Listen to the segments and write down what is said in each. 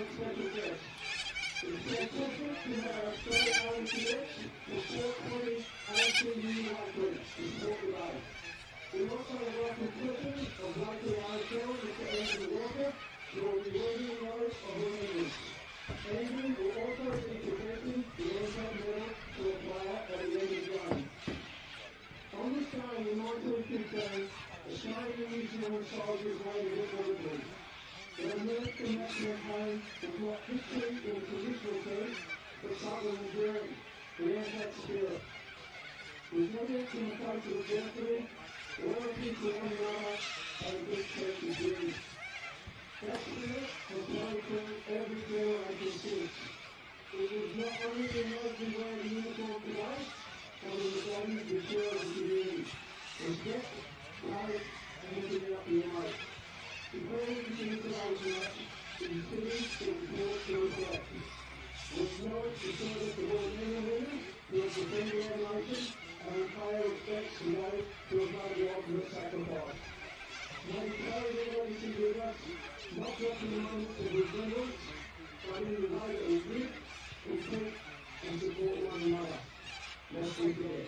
We also have welcome Clippers of Waikerie out of town, Mr. Andrew Walker, who will be working the hours of the Rangers. Andrew will also be presenting the Arizona medal to apply at the end of the game. On this time, the Montour contains a shining museum of soldiers landed at Riverland. The American that campaign was not history in the traditional sense, but something enduring, the Anzac spirit. There's no doubt in the face of adversity, all people one another and a big church of beauty. That spirit has flowed through every generation since. It was not only in those who wear the uniform today, but in the values we share as a community. Respect, love, and looking out the eye. Before we continue today's match, it is fitting to report to reflect. We acknowledge the service of all men and women who have defended our nation, and we pay our respects to those who have made the ultimate sacrifice. May we carry their legacy with us, not just in the moments of remembrance, but in the way that we live, we think, and support one another. Let's be there.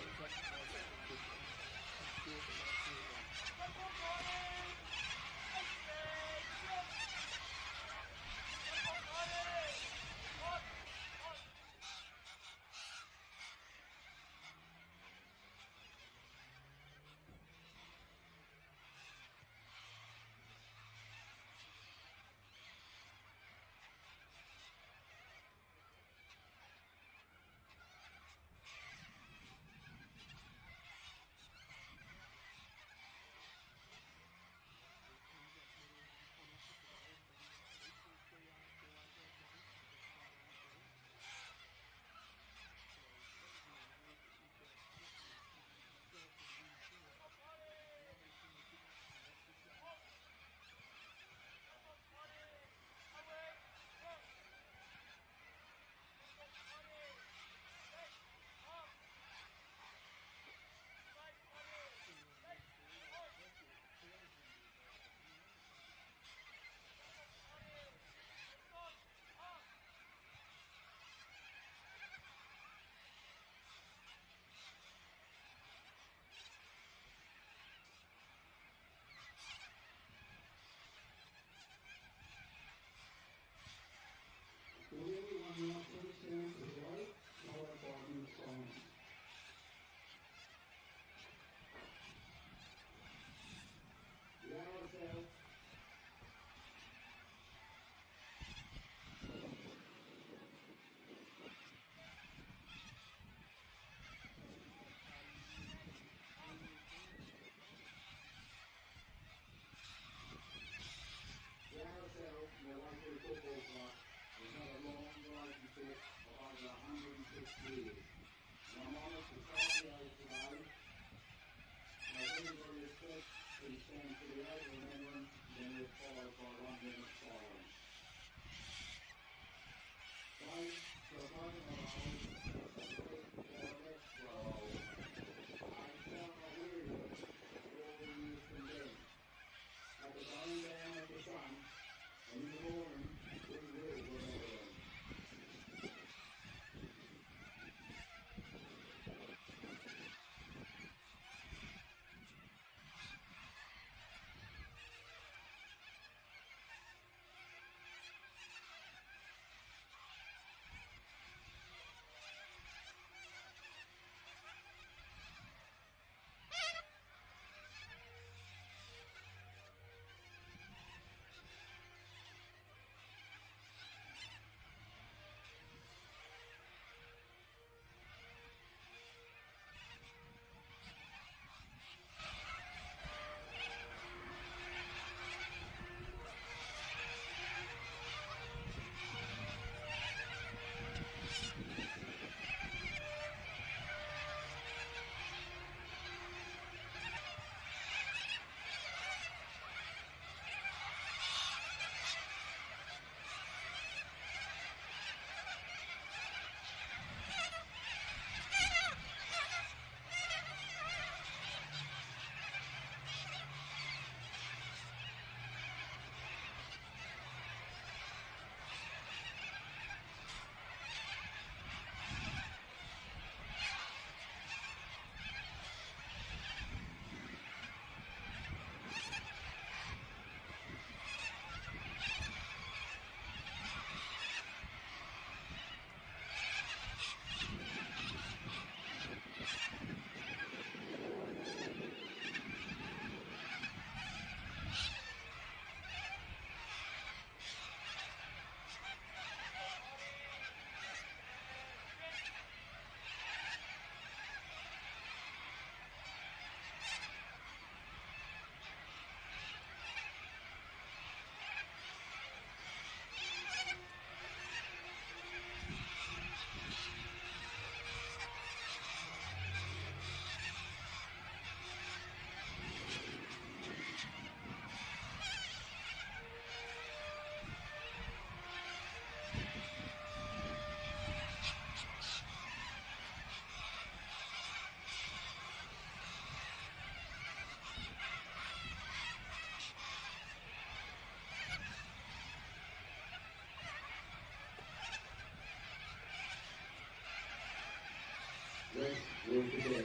time today.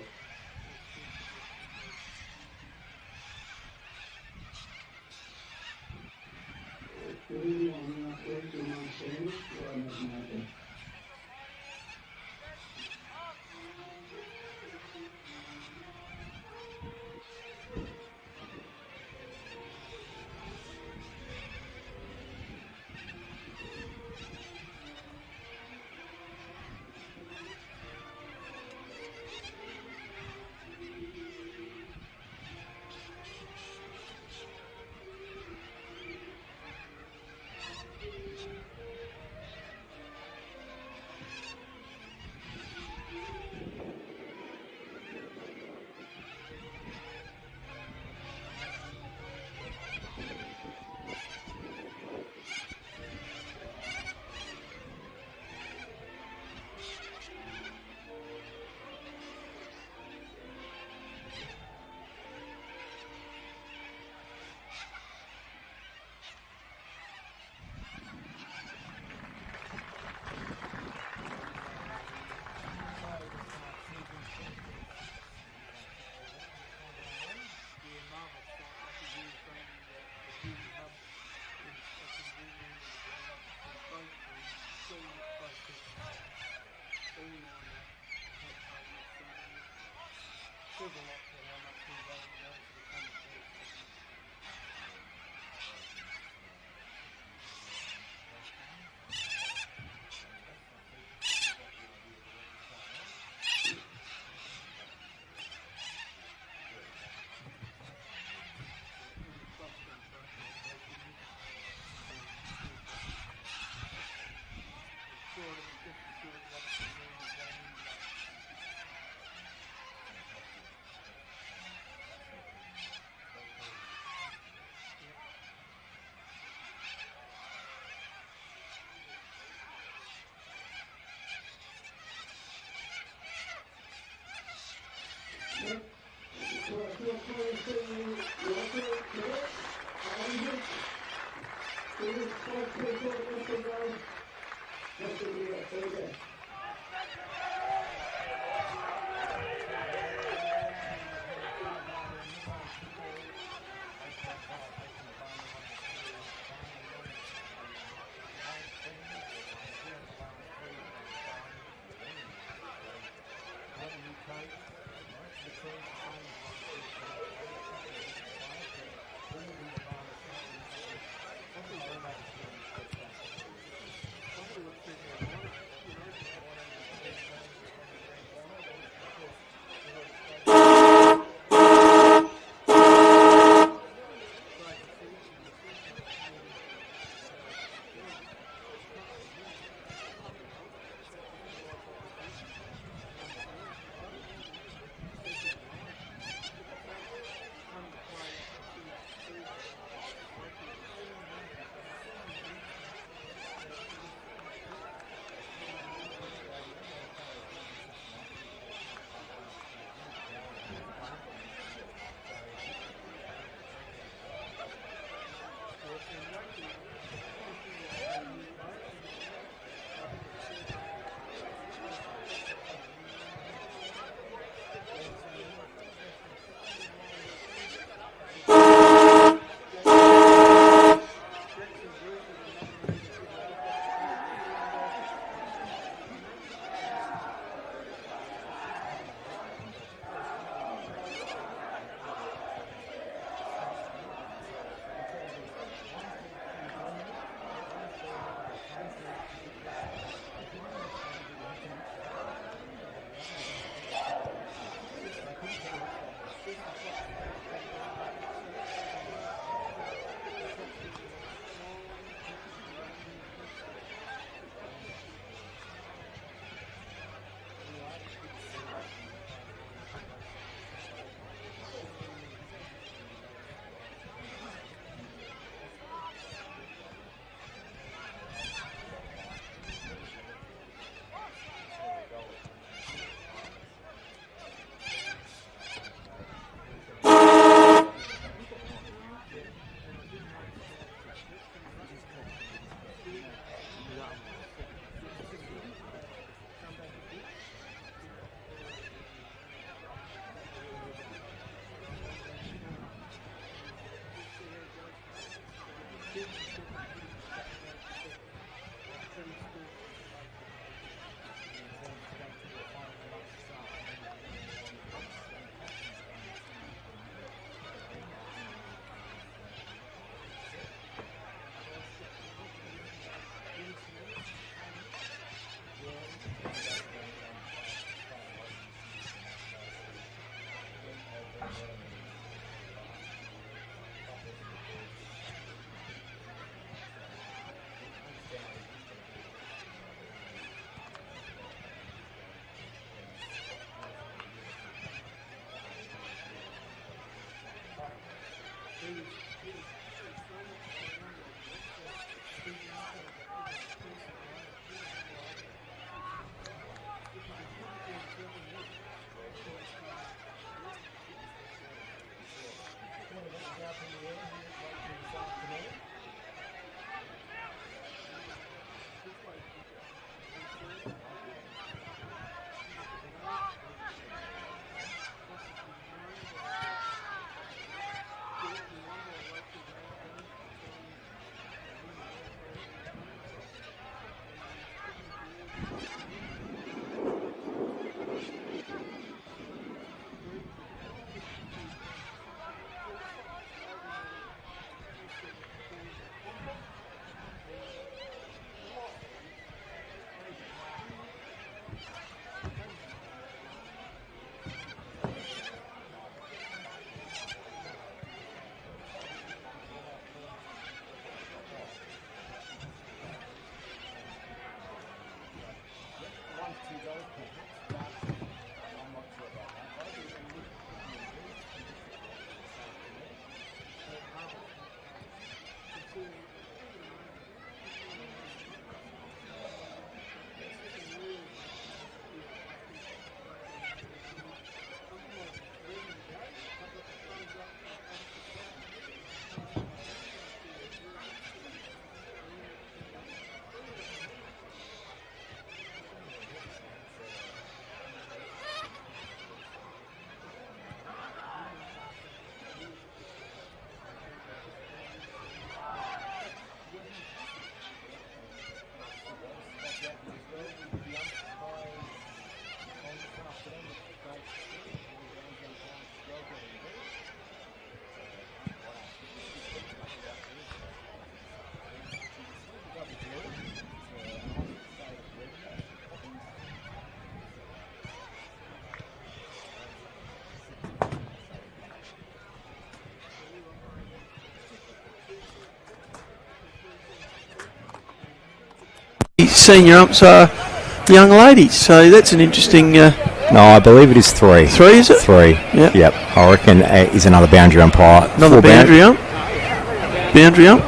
Good evening, I'm not going to my standing, so I'm not nothing. senior umps are young ladies, so that's an interesting... No, I believe it is 3. 3, is it? 3. Yep. Yep. I reckon is another boundary umpire. Another boundary ump? Boundary ump?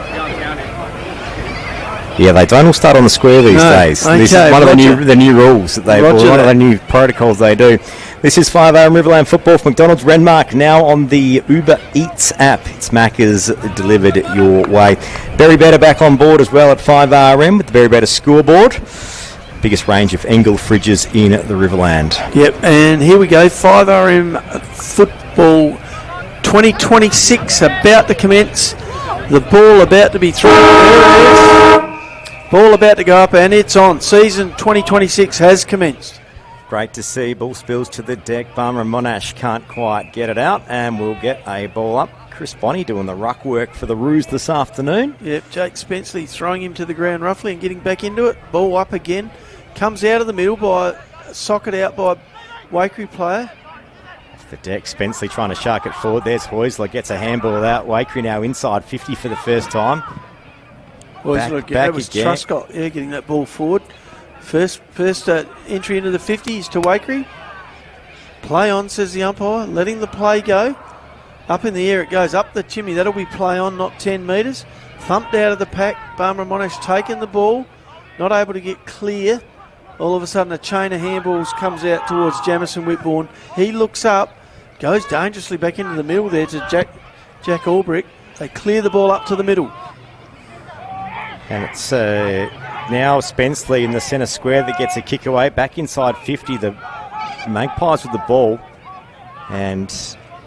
Yeah, they don't all start on the square these days. Okay, this is one of the new rules that one of the new protocols they do. This is 5RM Riverland football for McDonald's Renmark, now on the Uber Eats app. It's Macca's delivered your way. Berry Better back on board as well at 5RM with the Berry Better scoreboard. Biggest range of Engel fridges in the Riverland. Yep, and here we go, 5RM football 2026 about to commence. The ball about to be thrown. There it is. Ball about to go up, and it's on. Season 2026 has commenced. Great to see. Ball spills to the deck. Barmera and Monash can't quite get it out, and we'll get a ball up. Chris Bonney doing the ruck work for the Roos this afternoon. Yep, Jake Spenceley throwing him to the ground roughly and getting back into it. Ball up again. Comes out of the middle by socket out by Waikerie player. Off the deck, Spenceley trying to shark it forward. There's Heusler, gets a handball out. Waikerie now inside 50 for the first time. Back that was Truscott, getting that ball forward. First entry into the 50s to Waikerie. Play on, says the umpire, letting the play go. Up in the air it goes, up the chimney. That'll be play on, not 10 metres. Thumped out of the pack. Barmera and Monash taking the ball, not able to get clear. All of a sudden a chain of handballs comes out towards Jamison Whitbourne. He looks up, goes dangerously back into the middle there to Jack Albrecht. They clear the ball up to the middle. And it's now Spenceley in the centre square that gets a kick away. Back inside 50, the Magpies with the ball. And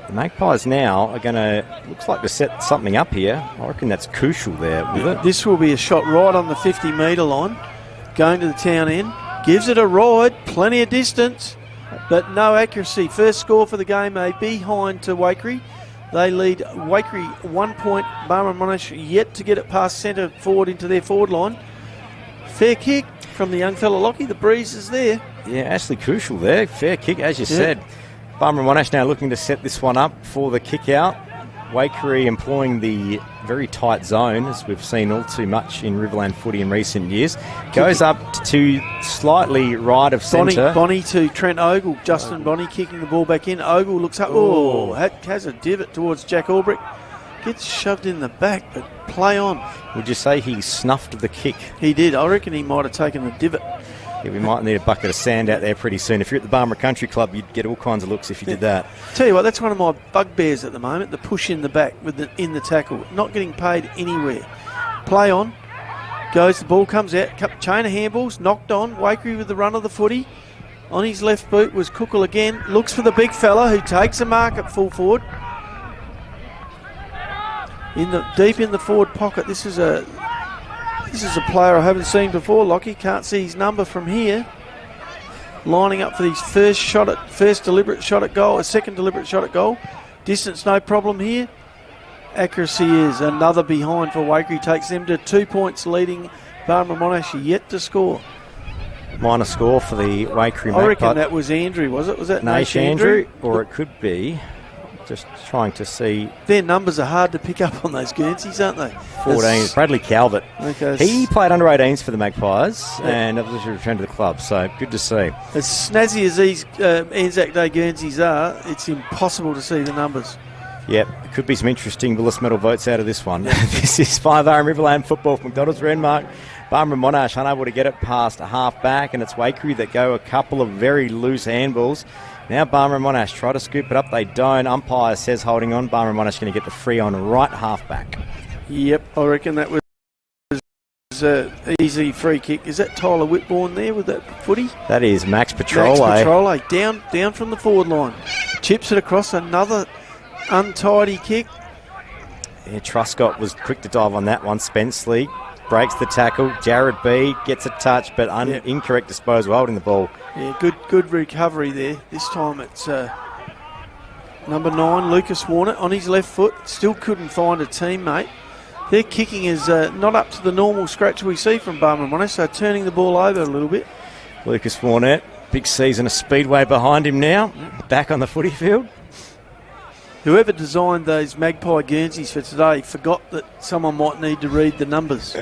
the Magpies now are going to, looks like to set something up here. I reckon that's crucial there with it. This will be a shot right on the 50-metre line. Going to the town end. Gives it a ride. Plenty of distance, but no accuracy. First score for the game, a behind to Waikerie. They lead Waikerie 1 point. Barmera and Monash yet to get it past centre forward into their forward line. Fair kick from the young fella Lockie. The breeze is there. Yeah, Ashley Crucial there. Fair kick, as you said. Barmera and Monash now looking to set this one up for the kick out. Waikerie employing the very tight zone, as we've seen all too much in Riverland footy in recent years. Goes up to slightly right of centre. Bonney to Trent Ogle. Justin Bonney kicking the ball back in. Ogle looks up. Has a divot towards Jack Albrecht. Gets shoved in the back, but play on. Would you say he snuffed the kick? He did. I reckon he might have taken the divot. Yeah, we might need a bucket of sand out there pretty soon. If you're at the Barmera Country Club, you'd get all kinds of looks if you did that. Tell you what, that's one of my bugbears at the moment, the push in the back with in the tackle. Not getting paid anywhere. Play on. Goes, the ball comes out. Chain of handballs, knocked on. Waikerie with the run of the footy. On his left boot was Cookle again. Looks for the big fella who takes a mark at full forward. Deep in the forward pocket. This is a player I haven't seen before, Lockie. Can't see his number from here. Lining up for his first deliberate shot at goal, a second deliberate shot at goal. Distance, no problem here. Accuracy is another behind for Waikerie. Takes them to 2 points, leading Barmera Monash yet to score. Minor score for the Waikerie. I reckon that was Andrew, was it? Was that Nash Andrew? Or it could be. Just trying to see. Their numbers are hard to pick up on those Guernseys, aren't they? 14. Bradley Calvert. Okay. He played under 18s for the Magpies and obviously returned to the club, so good to see. As snazzy as these Anzac Day Guernseys are, it's impossible to see the numbers. Yep, it could be some interesting Willis Medal votes out of this one. This is 5R Riverland football from McDonald's Renmark. Barmera and Monash unable to get it past a half back, and it's Waikerie that go a couple of very loose handballs. Now Barmera and Monash try to scoop it up. They don't. Umpire says holding on. Barmera and Monash going to get the free on right half back. Yep, I reckon that was an easy free kick. Is that Tyler Whitbourne there with that footy? That is Max Petrole. Down from the forward line. Chips it across, another untidy kick. Yeah, Truscott was quick to dive on that one. Spenceley breaks the tackle. Jared B gets a touch, but incorrect disposal, holding the ball. Yeah, good recovery there. This time it's number 9, Lucas Warner, on his left foot. Still couldn't find a teammate. Their kicking is not up to the normal scratch we see from Barmera and Monash, so turning the ball over a little bit. Lucas Warner, big season of Speedway behind him now. Back on the footy field. Whoever designed those Magpie Guernseys for today forgot that someone might need to read the numbers.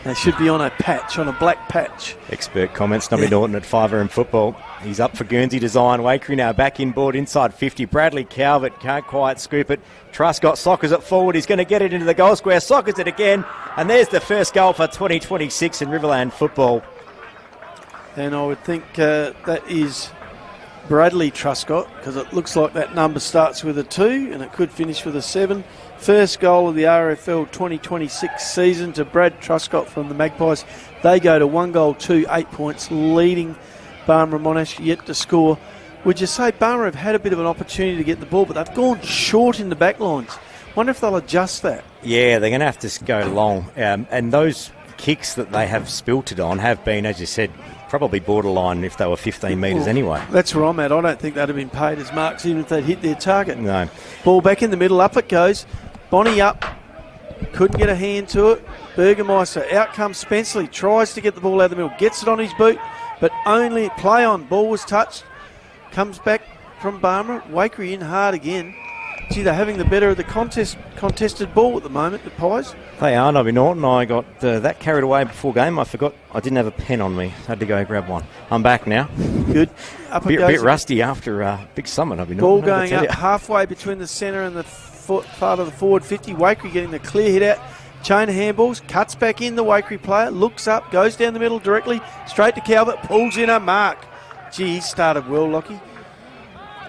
They should be on a patch, on a black patch. Expert comments. Nobby Norton at 5RM football. He's up for Guernsey design. Waikerie now back inboard inside 50. Bradley Calvert can't quite scoop it. Truscott soccers it forward. He's going to get it into the goal square. Soccers it again. And there's the first goal for 2026 in Riverland football. And I would think that is Bradley Truscott, because it looks like that number starts with a 2 and it could finish with a 7. First goal of the RFL 2026 season to Brad Truscott from the Magpies. They go to 1 goal, 2, 8 points, leading Barmera Monash yet to score. Would you say Barmera have had a bit of an opportunity to get the ball, but they've gone short in the back lines? Wonder if they'll adjust that. Yeah, they're going to have to go long. And those kicks that they have spilt it on have been, as you said, probably borderline if they were 15 metres anyway. That's where I'm at. I don't think they'd have been paid as marks even if they'd hit their target. No. Ball back in the middle, up it goes. Bonnie up, couldn't get a hand to it. Burgermeister, out comes Spenceley, tries to get the ball out of the middle, gets it on his boot, but only play on. Ball was touched, comes back from Barmera. Waikerie in hard again. Gee, they're having the better of the contested ball at the moment, the Pies. They are, Nobby Norton. I got that carried away before game. I forgot I didn't have a pen on me. Had to go grab one. I'm back now. Good. Up a bit rusty after a big summer, Nobby Norton. Ball going up halfway between the centre and the part of the forward 50. Waikerie getting the clear hit out. Chain of handballs. Cuts back in the Waikerie player. Looks up. Goes down the middle directly. Straight to Calvert. Pulls in a mark. Gee, he started well, Lockie.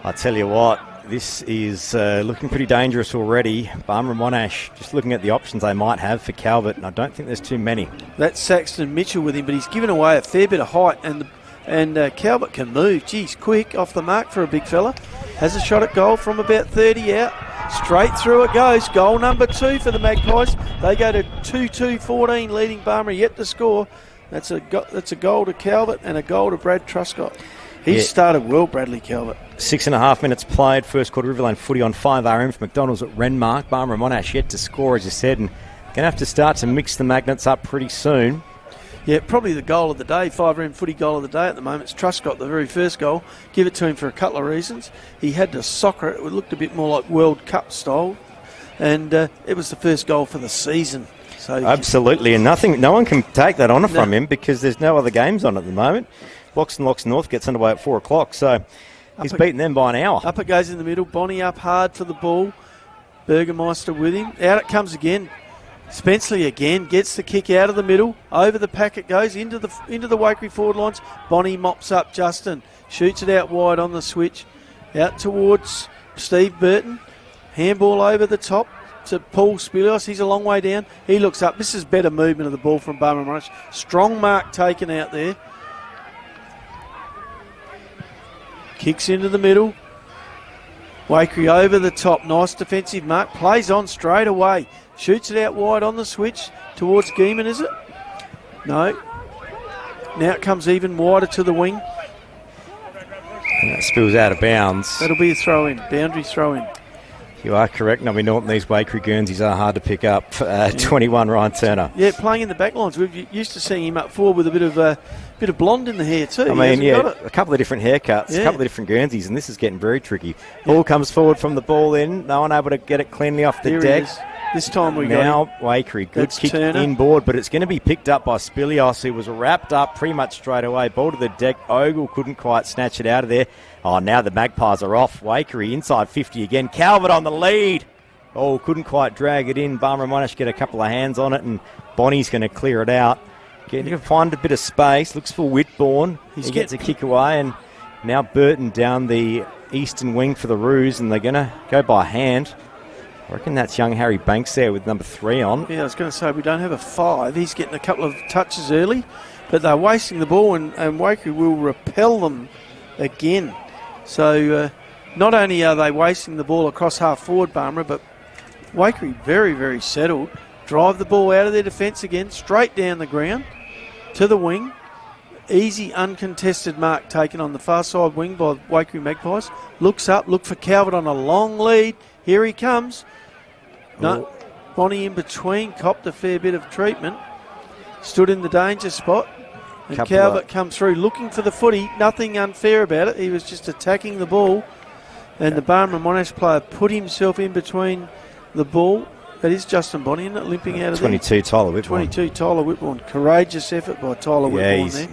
I tell you what. This is looking pretty dangerous already. Barmera Monash, just looking at the options they might have for Calvert, and I don't think there's too many. That's Saxton Mitchell with him, but he's given away a fair bit of height, and Calvert can move. Geez, quick, off the mark for a big fella. Has a shot at goal from about 30 out. Straight through it goes. Goal number 2 for the Magpies. They go to 2-2-14, leading Barmera yet to score. That's a goal to Calvert and a goal to Brad Truscott. He started well, Bradley Calvert. 6.5 minutes played. First quarter Riverland footy on 5RM for McDonald's at Renmark. Barmera Monash yet to score, as you said, and going to have to start to mix the magnets up pretty soon. Yeah, probably the goal of the day, 5RM footy goal of the day at the moment. It's Truscott, the very first goal. Give it to him for a couple of reasons. He had to soccer it. It looked a bit more like World Cup style. And it was the first goal for the season. So absolutely, and no one can take that honour from him because there's no other games on at the moment. Locks and Locks North gets underway at 4 o'clock, so he's beaten them by an hour. Up it goes in the middle. Bonnie up hard for the ball. Burgermeister with him. Out it comes again. Spenceley again gets the kick out of the middle. Over the pack it goes into the Waikerie forward lines. Bonnie mops up Justin. Shoots it out wide on the switch. Out towards Steve Burton. Handball over the top to Paul Spilios. He's a long way down. He looks up. This is better movement of the ball from Barmera Monash. Strong mark taken out there. Kicks into the middle. Waikerie over the top. Nice defensive mark. Plays on straight away. Shoots it out wide on the switch towards Geeman, is it? No. Now it comes even wider to the wing. And that spills out of bounds. That'll be a throw-in. Boundary throw-in. You are correct, Nobby Norton. These Waikerie Guernseys are hard to pick up. 21, Ryan Turner. Yeah, playing in the back lines. We're used to seeing him up forward with a bit of blonde in the hair too. I mean, a couple of different haircuts, a couple of different Guernseys, and this is getting very tricky. Ball comes forward from the ball in. No one able to get it cleanly off the deck. This time we now got Waikerie. Good kick inboard, but it's going to be picked up by Spilios, who was wrapped up pretty much straight away. Ball to the deck. Ogle couldn't quite snatch it out of there. Oh, now the Magpies are off. Waikerie inside 50 again. Calvert on the lead. Oh, couldn't quite drag it in. Barmera Monash get a couple of hands on it, and Bonnie's going to clear it out. Getting to find a bit of space. Looks for Whitbourne. He gets a kick away, and now Burton down the eastern wing for the Roos, and they're going to go by hand. I reckon that's young Harry Banks there with number 3 on. Yeah, I was going to say we don't have a 5. He's getting a couple of touches early, but they're wasting the ball, and Waikerie will repel them again. So not only are they wasting the ball across half forward, Barmera, but Waikerie very, very settled. Drive the ball out of their defence again, straight down the ground to the wing. Easy, uncontested mark taken on the far side wing by Waikerie Magpies. Looks up, look for Calvert on a long lead. Here he comes. No, Bonnie in between, copped a fair bit of treatment. Stood in the danger spot. And Calvert comes through looking for the footy. Nothing unfair about it. He was just attacking the ball. And the Barmera Monash player put himself in between the ball That is Justin Bonney, isn't it? Limping out of 22, there. Tyler Whitborn. 22, Tyler Whitborn. Courageous effort by Tyler Whitborn there.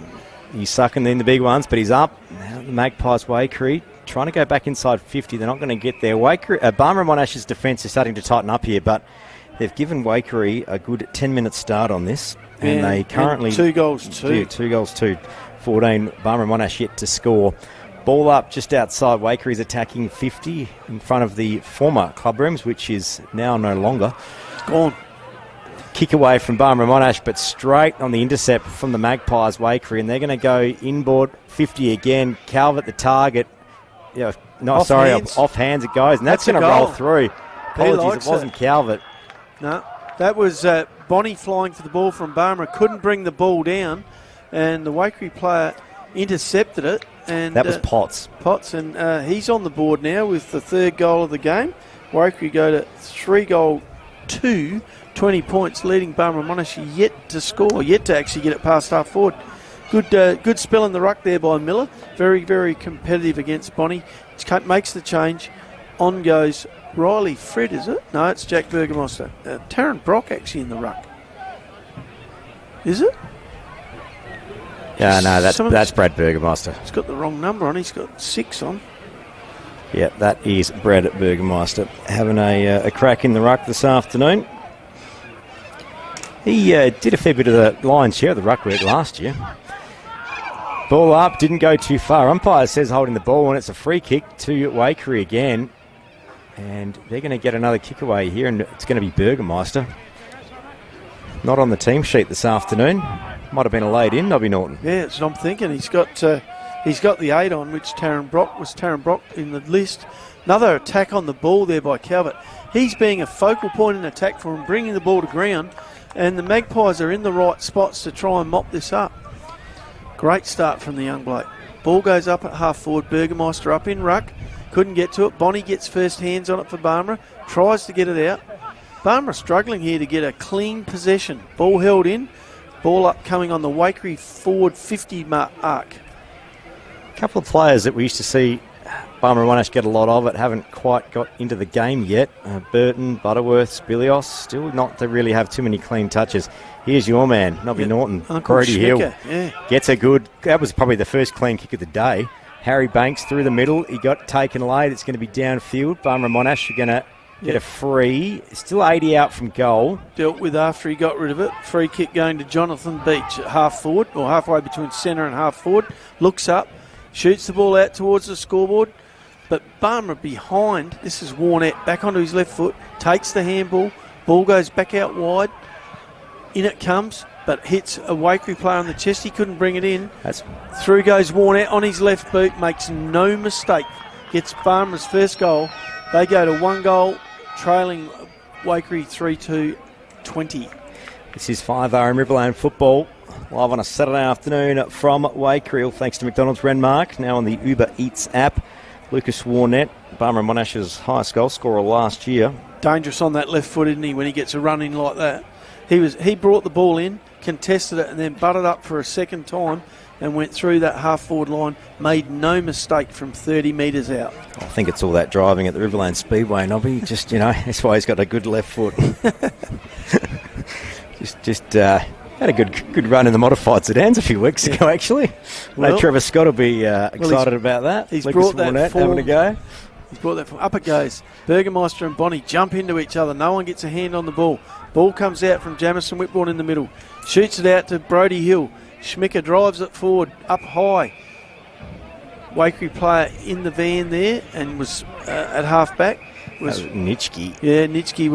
He's sucking in the big ones, but he's up. Now the Magpies, Waikerie, trying to go back inside 50. They're not going to get there. Barmera Monash's defence is starting to tighten up here, but they've given Waikerie a good 10-minute start on this. And they currently... And 2 goals, 2. Yeah, 2 goals, 2. 14. Barmera Monash yet to score. Ball up just outside. Waikerie is attacking 50 in front of the former club rooms, which is now no longer. It's gone. Kick away from Barmera Monash, but straight on the intercept from the Magpies, Waikerie, and they're going to go inboard 50 again. Calvert the target. Off hands it goes, and that's going to roll through. Apologies, it wasn't Calvert. No, that was Bonney flying for the ball from Barmera. Couldn't bring the ball down, and the Waikerie player intercepted it. And that was Potts. And he's on the board now with the 3rd goal of the game. Waikerie go to 3-2. 20 points, leading Barmera Monash yet to score, yet to actually get it past half forward. Good spell in the ruck there by Miller. Very, very competitive against Bonney. Makes the change. On goes Riley Fred, is it? No, it's Jack Burgomaster. Taryn Brock actually in the ruck. Is it? Yeah, no, that's Brad Burgomaster. He's got the wrong number on. He's got 6 on. Yeah, that is Brad Burgomaster having a crack in the ruck this afternoon. He did a fair bit of the lion's share of the ruck work last year. Ball up, didn't go too far. Umpire says holding the ball, and it's a free kick to Waikerie again. And they're going to get another kick away here, and it's going to be Burgomaster. Not on the team sheet this afternoon. Might have been a laid in, Nobby Norton. Yeah, that's what I'm thinking. He's got the 8 on, which Taryn Brock in the list. Another attack on the ball there by Calvert. He's being a focal point in attack for him, bringing the ball to ground. And the Magpies are in the right spots to try and mop this up. Great start from the young bloke. Ball goes up at half forward. Burgomaster up in ruck. Couldn't get to it. Bonney gets first hands on it for Barmera. Tries to get it out. Barmera struggling here to get a clean possession. Ball held in. Ball up coming on the Waikerie forward 50 arc. A couple of players that we used to see Barmera Monash get a lot of it haven't quite got into the game yet. Burton, Butterworth, Spilios, still not to really have too many clean touches. Here's your man, Nobby Norton. Uncle Brody Hill yeah. Gets a good, that was probably the first clean kick of the day. Harry Banks through the middle. He got taken late. It's going to be downfield. Barmera Monash are going to get a free. Still 80 out from goal. Dealt with after he got rid of it. Free kick going to Jonathan Beach at half forward, or halfway between centre and half forward. Looks up, shoots the ball out towards the scoreboard. But Barmera behind, this is Warnett, back onto his left foot, takes the handball, ball goes back out wide, in it comes, but hits a Waikerie player on the chest, he couldn't bring it in. Through goes Warnett on his left boot, makes no mistake, gets Barmera's first goal. They go to 1 goal, trailing Waikerie 3-2-20. This is 5R in Riverland football, live on a Saturday afternoon from Waikerie, all thanks to McDonald's Renmark, now on the Uber Eats app. Lucas Warnett, Barmera Monash's highest goal scorer last year. Dangerous on that left foot, isn't he, when he gets a run in like that? He brought the ball in, contested it, and then butted up for a second time and went through that half-forward line, made no mistake from 30 metres out. I think it's all that driving at the Riverland Speedway, Nobby. Just, that's why he's got a good left foot. Had a good run in the modified sedans a few weeks ago, actually. Well, Trevor Scott will be excited about that. He's Lucas brought that Warnett form. Having a go. He's brought that form. Up it goes. Burgomaster and Bonney jump into each other. No one gets a hand on the ball. Ball comes out from Jamison Whitbourne in the middle. Shoots it out to Brody Hill. Schmicker drives it forward, up high. Waikerie player in the van there and was at half back. Was Nitschke. Yeah, Nitschke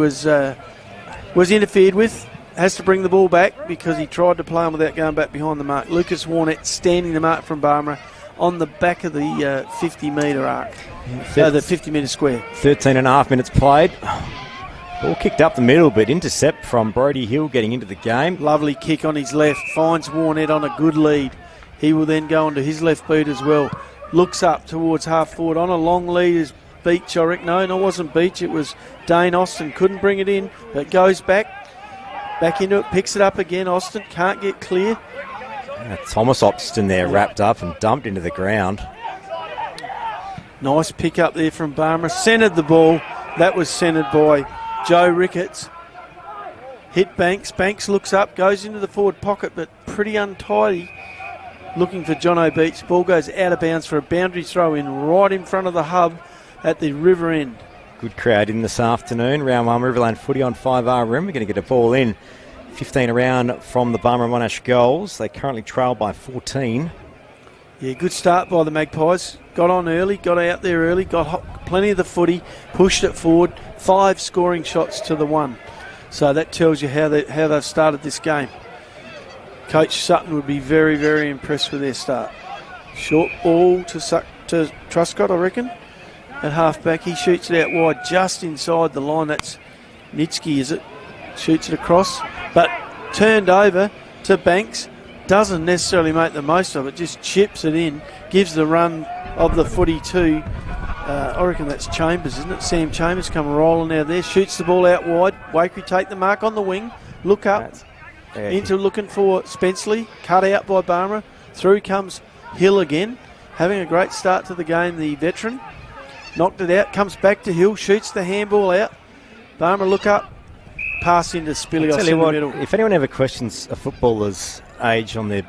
was interfered with. Has to bring the ball back because he tried to play him without going back behind the mark. Lucas Warnett standing the mark from Barmera on the back of the 50-metre arc. The 50-metre square. 13 and a half minutes played. Ball kicked up the middle, but intercept from Brody Hill getting into the game. Lovely kick on his left. Finds Warnett on a good lead. He will then go onto his left boot as well. Looks up towards half forward on a long lead is Beach, I reckon. No, it wasn't Beach. It was Dane Austin. Couldn't bring it in, but goes back into it, picks it up again. Austin can't get clear. Thomas Austin there wrapped up and dumped into the ground. Nice pick up there from Barmera. Centred the ball. That was centred by Joe Ricketts. Hit Banks. Banks looks up, goes into the forward pocket, but pretty untidy. Looking for Jono Beach. Ball goes out of bounds for a boundary throw in right in front of the hub at the river end. Good crowd in this afternoon. Round 1 Riverland footy on 5R Rim. We're going to get a ball in. 15 around from the Barmera Monash goals. They currently trail by 14. Yeah, good start by the Magpies. Got on early, got out there early, got plenty of the footy, pushed it forward. 5 scoring shots to the 1. So that tells you how they've started this game. Coach Sutton would be very, very impressed with their start. Short ball to Truscott, I reckon. At half-back, he shoots it out wide just inside the line. That's Nitsky, is it? Shoots it across, but turned over to Banks. Doesn't necessarily make the most of it, just chips it in, gives the run of the footy to, I reckon that's Chambers, isn't it? Sam Chambers come rolling out there, shoots the ball out wide. Waikerie take the mark on the wing, look up, into looking for Spenceley, cut out by Barmera. Through comes Hill again, having a great start to the game, the veteran. Knocked it out, comes back to Hill, shoots the handball out. Barmera look up, pass into Spilios in the middle. If anyone ever questions a footballer's age on their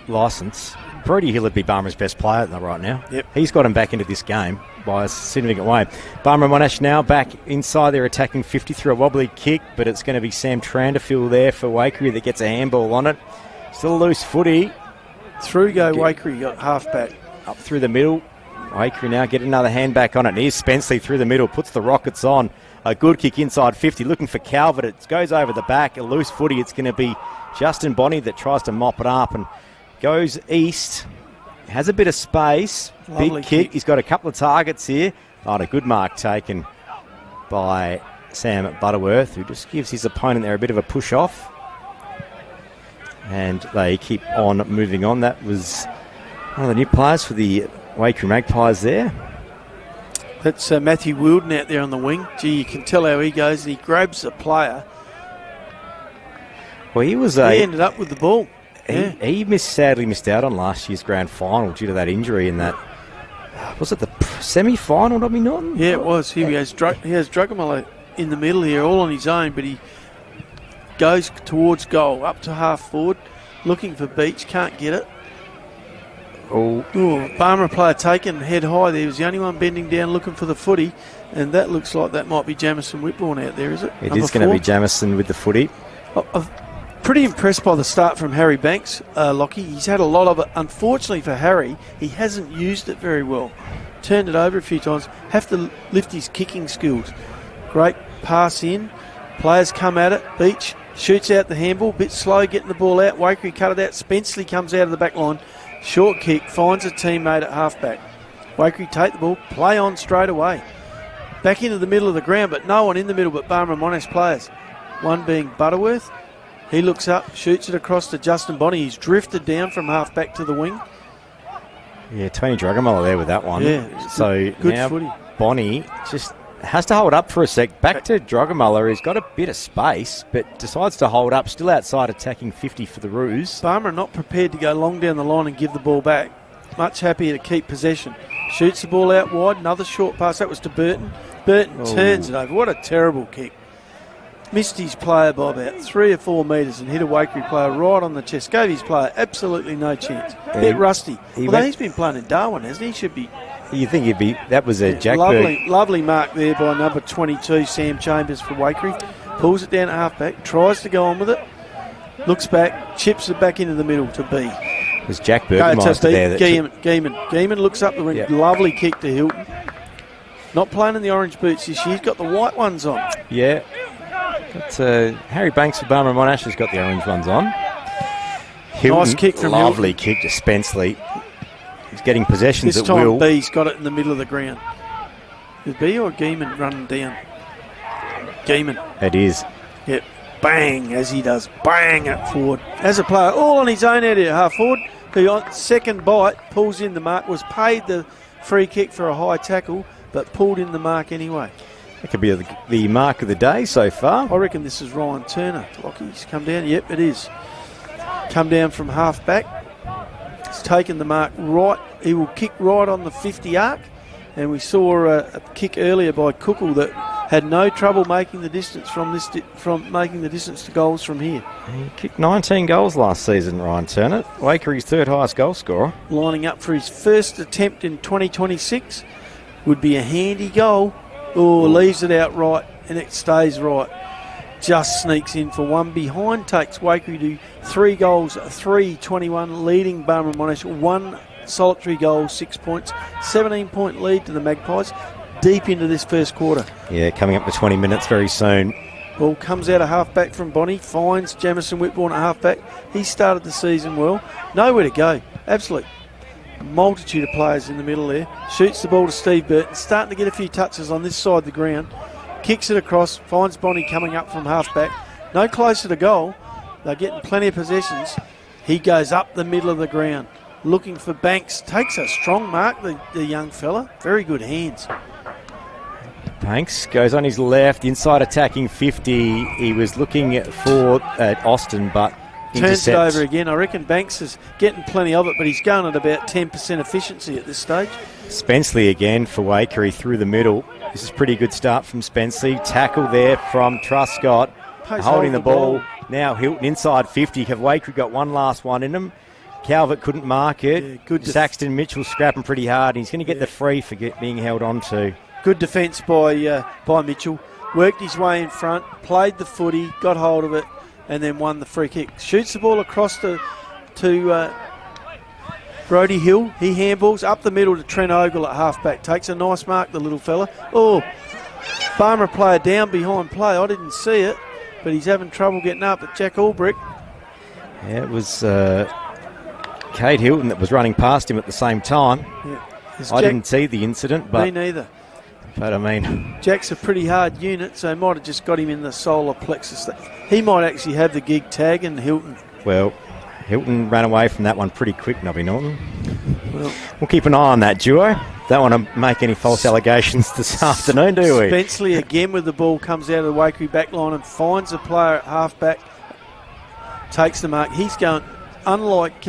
licence, Brody Hill would be Barmera's best player right now. Yep. He's got him back into this game by a significant way. Barmera Monash now back inside their attacking 50 through a wobbly kick, but it's going to be Sam Tranderfield there for Waikerie that gets a handball on it. Still a loose footy. Through go Waikerie, got half back. Up through the middle. Waikerie now get another hand back on it. And here's Spenceley through the middle, puts the Rockets on. A good kick inside 50, looking for Calvert. It goes over the back, a loose footy. It's going to be Justin Bonney that tries to mop it up and goes east. Has a bit of space. Lovely big kick. He's got a couple of targets here. Oh, and a good mark taken by Sam Butterworth, who just gives his opponent there a bit of a push off. And they keep on moving on. That was one of the new players for the Waikerie Magpies there. That's Matthew Wilden out there on the wing. Gee, you can tell how he goes. He grabs a player. Well, he ended up with the ball. He sadly missed out on last year's grand final due to that injury in that. Was it the semi-final, Dobby Norton? Yeah, it was. He has Drugamolo in the middle here, all on his own, but he goes towards goal, up to half forward, looking for Beach, can't get it. Barmera player taken head high there. He was the only one bending down looking for the footy, and that looks like that might be Jamison Whitbourne out there, is it? It is going to be Jamison with the footy. I'm pretty impressed by the start from Harry Banks, Lockie. He's had a lot of it. Unfortunately for Harry, he hasn't used it very well. Turned it over a few times. Have to lift his kicking skills. Great pass in. Players come at it. Beach shoots out the handball. Bit slow getting the ball out. Waikerie cut it out. Spenceley comes out of the back line. Short kick, finds a teammate at halfback. Waikerie take the ball, play on straight away. Back into the middle of the ground, but no one in the middle but Barmera Monash players. One being Butterworth. He looks up, shoots it across to Justin Bonney. He's drifted down from halfback to the wing. Yeah, Tony Drugamolo there with that one. Yeah, so good now footy. Bonney just has to hold up for a sec. Back to Drugamolo. He's got a bit of space, but decides to hold up. Still outside attacking 50 for the Roos. Barmera not prepared to go long down the line and give the ball back. Much happier to keep possession. Shoots the ball out wide. Another short pass. That was to Burton. Burton turns it over. What a terrible kick. Missed his player by about 3 or 4 metres and hit a Waikerie player right on the chest. Gave his player absolutely no chance. Bit rusty. Although he's been playing in Darwin, hasn't he? Should be. You think he'd be? That was a Jack. Lovely mark there by number 22, Sam Chambers for Waikerie. Pulls it down at halfback, tries to go on with it, looks back, chips it back into the middle to B. It was Jack Burtonmeister there. Geeman looks up the wing. Yep. Lovely kick to Hilton. Not playing in the orange boots this year. He's got the white ones on. Yeah. That's, Harry Banks for Barmera Monash has got the orange ones on. Hilton, nice kick from lovely Hilton. Kick to Spenceley. He's getting possessions this at will. This time B's got it in the middle of the ground. Is B or Geeman running down? Geeman. It is. Yep. Bang, as he does. Bang it forward. As a player, all on his own out here, half forward. Who on second bite pulls in the mark. Was paid the free kick for a high tackle, but pulled in the mark anyway. That could be the mark of the day so far. I reckon this is Ryan Turner. Lockie's come down. Yep, it is. Come down from half back. He's taken the mark right. He will kick right on the 50 arc. And we saw a kick earlier by Cookle that had no trouble making the distance from making the distance to goals from here. He kicked 19 goals last season, Ryan Turner. Waikere's third highest goal scorer. Lining up for his first attempt in 2026 would be a handy goal. Oh, leaves it out right and it stays right. Just sneaks in for one behind, takes Waikerie to 3 goals, 3-21, leading Barmera Monash. 1 solitary goal, 6 points, 17-point lead to the Magpies deep into this first quarter. Yeah, coming up to 20 minutes very soon. Ball comes out of half-back from Bonnie, finds Jamison Whitbourne at half-back. He started the season well. Nowhere to go. Absolute multitude of players in the middle there. Shoots the ball to Steve Burton, starting to get a few touches on this side of the ground. Kicks it across, finds Bonnie coming up from half-back. No closer to goal. They're getting plenty of possessions. He goes up the middle of the ground, looking for Banks. Takes a strong mark, the young fella. Very good hands. Banks goes on his left, inside attacking 50. He was looking for Austin, but turns it over again. I reckon Banks is getting plenty of it, but he's going at about 10% efficiency at this stage. Spenceley again for Waikerie through the middle. This is a pretty good start from Spenceley. Tackle there from Truscott. Holding the ball. Now Hilton inside 50. Have Waikerie got one last one in them? Calvert couldn't mark it. Yeah, good Saxton Mitchell scrapping pretty hard. He's going to get the free for being held on to. Good defence by Mitchell. Worked his way in front, played the footy, got hold of it, and then won the free kick. Shoots the ball across to Brody Hill. He handballs up the middle to Trent Ogle at halfback. Takes a nice mark, the little fella. Oh, Barmera player down behind play. I didn't see it, but he's having trouble getting up at Jack Albrecht. Yeah, it was Kate Hilton that was running past him at the same time. Yeah. I didn't see the incident, but me neither. But I mean, Jack's a pretty hard unit, so might have just got him in the solar plexus. He might actually have the gig tag, and Hilton. Well, Hilton ran away from that one pretty quick, Nobby Norton. Well, we'll keep an eye on that duo. Don't want to make any false allegations this afternoon, do we? Spenceley again with the ball, comes out of the Waikerie back line and finds a player at half-back. Takes the mark. He's going, unlike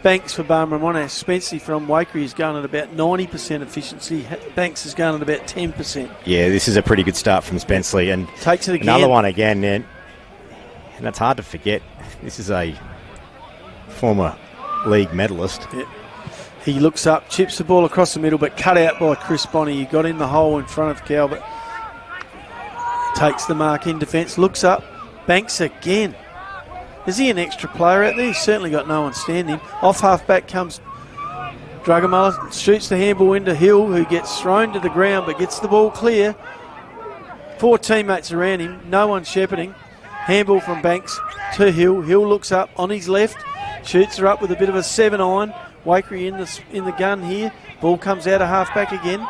Banks for Barmera Monash, Spenceley from Waikerie is going at about 90% efficiency. Banks is going at about 10%. Yeah, this is a pretty good start from Spenceley. And takes it again. Another one again, and it's hard to forget. This is a former league medalist. Yeah. He looks up, chips the ball across the middle, but cut out by Chris Bonney. He got in the hole in front of Calvert. Takes the mark in defence, looks up. Banks again. Is he an extra player out there? He's certainly got no one standing. Off half-back comes Drugamala, shoots the handball into Hill, who gets thrown to the ground but gets the ball clear. 4 teammates around him, no one shepherding. Handball from Banks to Hill. Hill looks up on his left, shoots her up with a bit of a 7-iron. Waikerie in the gun here. Ball comes out of half-back again.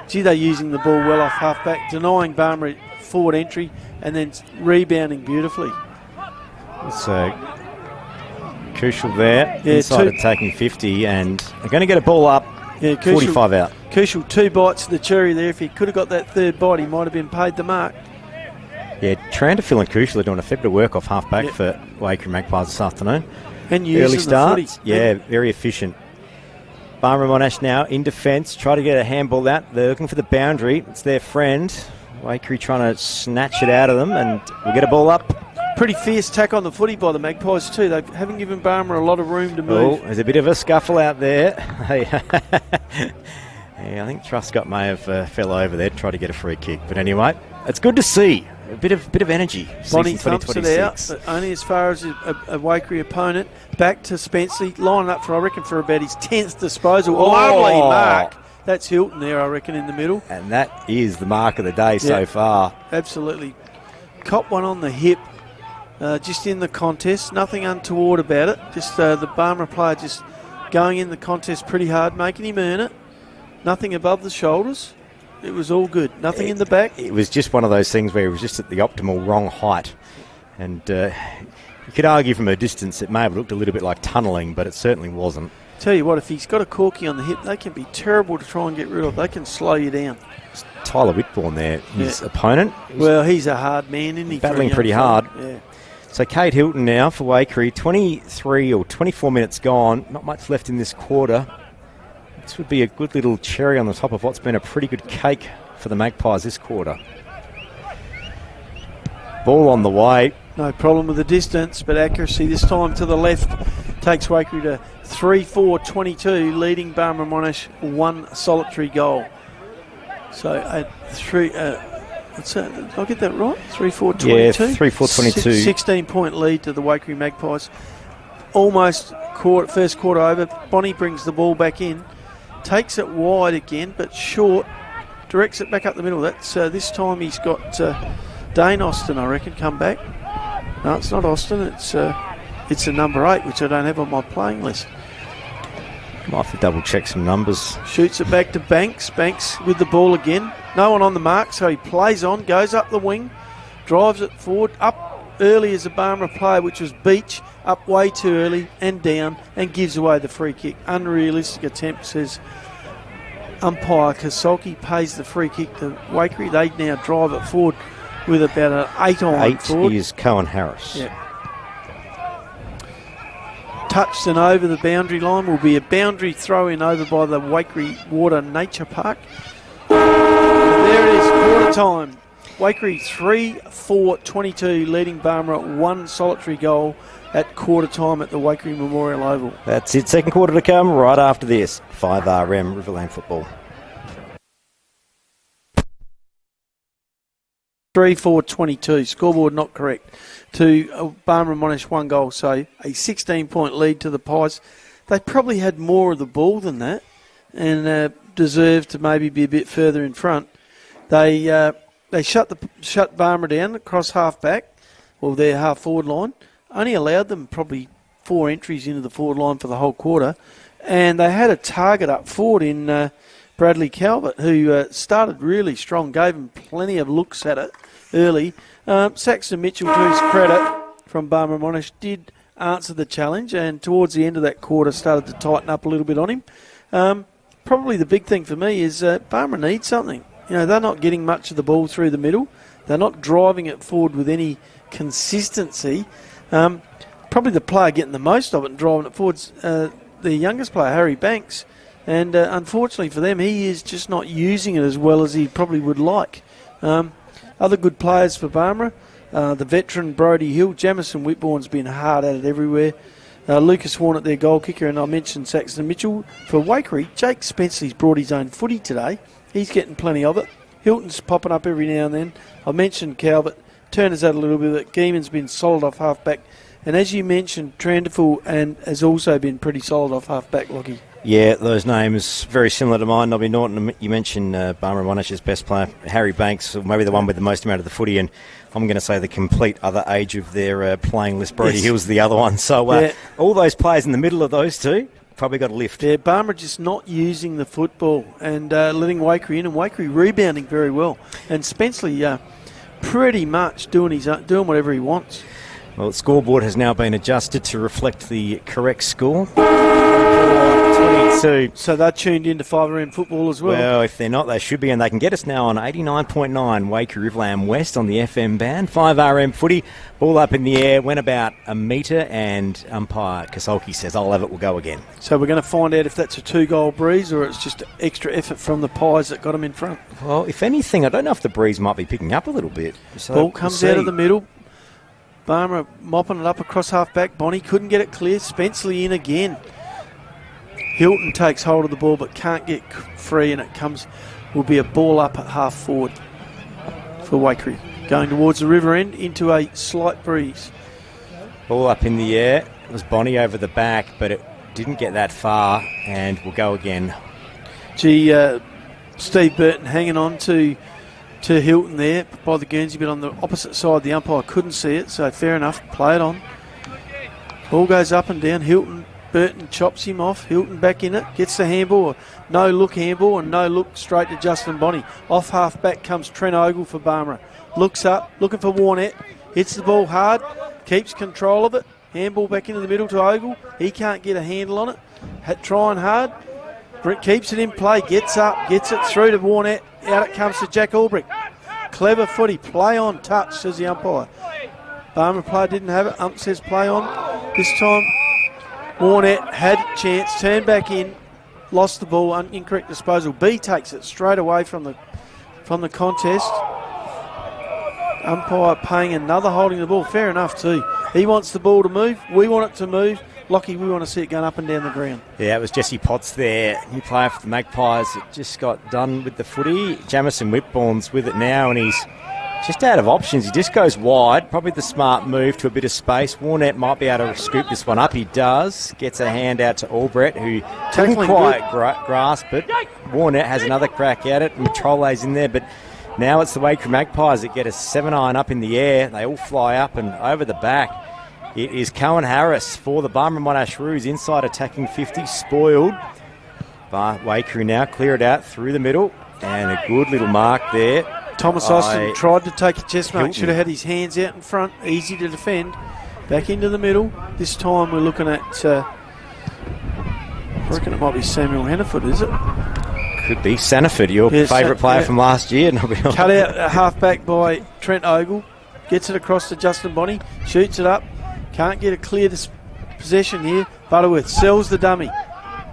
Gee, they're using the ball well off half-back, denying Barmera forward entry and then rebounding beautifully. It's Kushel there, inside attacking 50, and they're going to get a ball up, 45 out. Kushel 2 bites to the cherry there. If he could have got that third bite, he might have been paid the mark. Yeah, Tranderfill and Kushel are doing a fair bit of work off half-back for Waikerie Magpies this afternoon. And early starts. Yeah, very efficient. Barmera Monash now in defence, try to get a handball out. They're looking for the boundary. It's their friend. Waikerie trying to snatch it out of them, and we'll get a ball up. Pretty fierce tack on the footy by the Magpies too. They haven't given Barmera a lot of room to move. Oh, there's a bit of a scuffle out there. Yeah, I think Truscott may have fell over there to try to get a free kick. But anyway, it's good to see. A bit of energy. Bonnie thumps it out, but only as far as a Waikerie opponent. Back to Spenceley, lining up for, I reckon, for about his 10th disposal. Oh. Lovely mark. That's Hilton there, I reckon, in the middle. And that is the mark of the day so far. Absolutely. Cop one on the hip. Just in the contest, nothing untoward about it. Just the Barmera player just going in the contest pretty hard, making him earn it. Nothing above the shoulders. It was all good. Nothing in the back. It was just one of those things where it was just at the optimal wrong height. And you could argue from a distance it may have looked a little bit like tunnelling, but it certainly wasn't. Tell you what, if he's got a corky on the hip, they can be terrible to try and get rid of. They can slow you down. Tyler Whitbourne there, his opponent. Well, he's a hard man, isn't he? Battling pretty hard. Yeah. So Kate Hilton now for Waikerie, 23 or 24 minutes gone, not much left in this quarter. This would be a good little cherry on the top of what's been a pretty good cake for the Magpies this quarter. Ball on the way. No problem with the distance, but accuracy this time to the left takes Waikerie to 3-4-22, leading Barmera Monash one solitary goal. So at what's that? Did I get that right? 3-4-22? Yeah, 3-4-22. 16-point lead to the Waikerie Magpies. Almost first quarter over. Bonnie brings the ball back in, takes it wide again, but short. Directs it back up the middle. That's this time he's got Dane Austin, I reckon, come back. No, it's not Austin. It's a number 8, which I don't have on my playing list. Might have to double check some numbers. Shoots it back to Banks. Banks with the ball again. No one on the mark, so he plays on, goes up the wing, drives it forward, up early as a Barmera player, which was Beach, up way too early and down, and gives away the free kick. Unrealistic attempt, says umpire Kasolki. Pays the free kick to Waikerie. They now drive it forward with about an 8 forward. 8 is Cohen Harris. Yeah. Touched and over the boundary line will be a boundary throw in over by the Waikerie Water Nature Park. There it is, quarter time. Waikerie 3-4-22, leading Barmera one solitary goal at quarter time at the Waikerie Memorial Oval. That's it, second quarter to come right after this. 5RM Riverland football. 3-4-22, scoreboard not correct, to Barmera Monash one goal, so a 16-point lead to the Pies. They probably had more of the ball than that and deserved to maybe be a bit further in front. They shut Barmera down across half-back, or their half-forward line, only allowed them probably 4 entries into the forward line for the whole quarter, and they had a target up forward in Bradley Calvert, who started really strong, gave him plenty of looks at it early. Saxon Mitchell, to his credit, from Barmera Monash, did answer the challenge, and towards the end of that quarter started to tighten up a little bit on him. Probably the big thing for me is Barmera needs something. You know, they're not getting much of the ball through the middle. They're not driving it forward with any consistency. Probably the player getting the most of it and driving it forward's the youngest player, Harry Banks. And unfortunately for them, he is just not using it as well as he probably would like. Other good players for Barmera, the veteran Brodie Hill. Jamison Whitbourne's been hard at it everywhere. Lucas Warnett, their goal kicker, and I mentioned Saxon Mitchell. For Waikerie, Jake Spenceley's brought his own footy today. He's getting plenty of it. Hilton's popping up every now and then. I mentioned Calvert. Turner's had a little bit of it. Geeman's been solid off half-back. And as you mentioned, Trandaful and has also been pretty solid off half-back, Lockie. Yeah, those names very similar to mine. Nobby Norton, you mentioned Barmera Monash's best player, Harry Banks, maybe the one with the most amount of the footy, and I'm going to say the complete other age of their playing list. Brodie Hill's the other one. So all those players in the middle of those two probably got a lift. Yeah, Barmera just not using the football and letting Waikerie in, and Waikerie rebounding very well. And Spenceley pretty much doing whatever he wants. Well, the scoreboard has now been adjusted to reflect the correct score. 22. So they're tuned into 5RM football as well. Well, if they're not, they should be, and they can get us now on 89.9 Waikerie Riverland West on the FM band. 5RM footy, ball up in the air, went about a metre, and umpire Kasolki says, I'll have it, we'll go again. So we're going to find out if that's a 2-goal breeze or it's just extra effort from the Pies that got them in front. Well, if anything, I don't know if the breeze might be picking up a little bit. So ball comes out of the middle. Barmera mopping it up across half-back. Bonnie couldn't get it clear. Spenceley in again. Hilton takes hold of the ball but can't get free, and it will be a ball up at half-forward for Waikerie. Going towards the river end into a slight breeze. Ball up in the air. It was Bonnie over the back, but it didn't get that far, and we'll go again. Steve Burton hanging on to Hilton there by the Guernsey, but on the opposite side the umpire couldn't see it, so fair enough, play it on. Ball goes up and down. Burton chops him off. Hilton back in it, gets the handball, no look handball, and no look straight to Justin Bonnie. Off half back comes Trent Ogle for Barmera. Looks up, looking for Warnett, hits the ball hard, keeps control of it. Handball back into the middle to Ogle. He can't get a handle on it. Trying hard. Keeps it in play, gets up, gets it through to Warnett. Out it comes to Jack Ulbrich. Clever footy, play on, touch, says the umpire. Barmera player didn't have it. Ump says play on. This time, Warnett had a chance, turned back in, lost the ball, incorrect disposal. B takes it straight away from the contest. umpire paying another holding the ball. Fair enough too. He wants the ball to move. We want it to move. Lockie, we want to see it going up and down the ground. Yeah, it was Jesse Potts there, new player for the Magpies that just got done with the footy. Jamison Whitbourne's with it now, and he's just out of options. He just goes wide, probably the smart move to a bit of space. Warnett might be able to scoop this one up. He does. Gets a hand out to Albrecht, who didn't quite grasp it. Warnett has another crack at it, and Trolle's in there, but now it's the Waikerie Magpies that get a 7-iron up in the air. They all fly up and over the back. It is Cohen Harris for the Barmera Monash Roos, inside attacking 50, spoiled. But Waikerie now clear it out through the middle, and a good little mark there. Thomas Austin tried to take a chest mark, should have had his hands out in front, easy to defend. Back into the middle. This time we're looking at, I reckon it might be Samuel Hannaford, is it? Could be Sanford, your favourite player from last year. Cut out a half-back by Trent Ogle, gets it across to Justin Bonney, shoots it up. Can't get a clear possession here. Butterworth sells the dummy.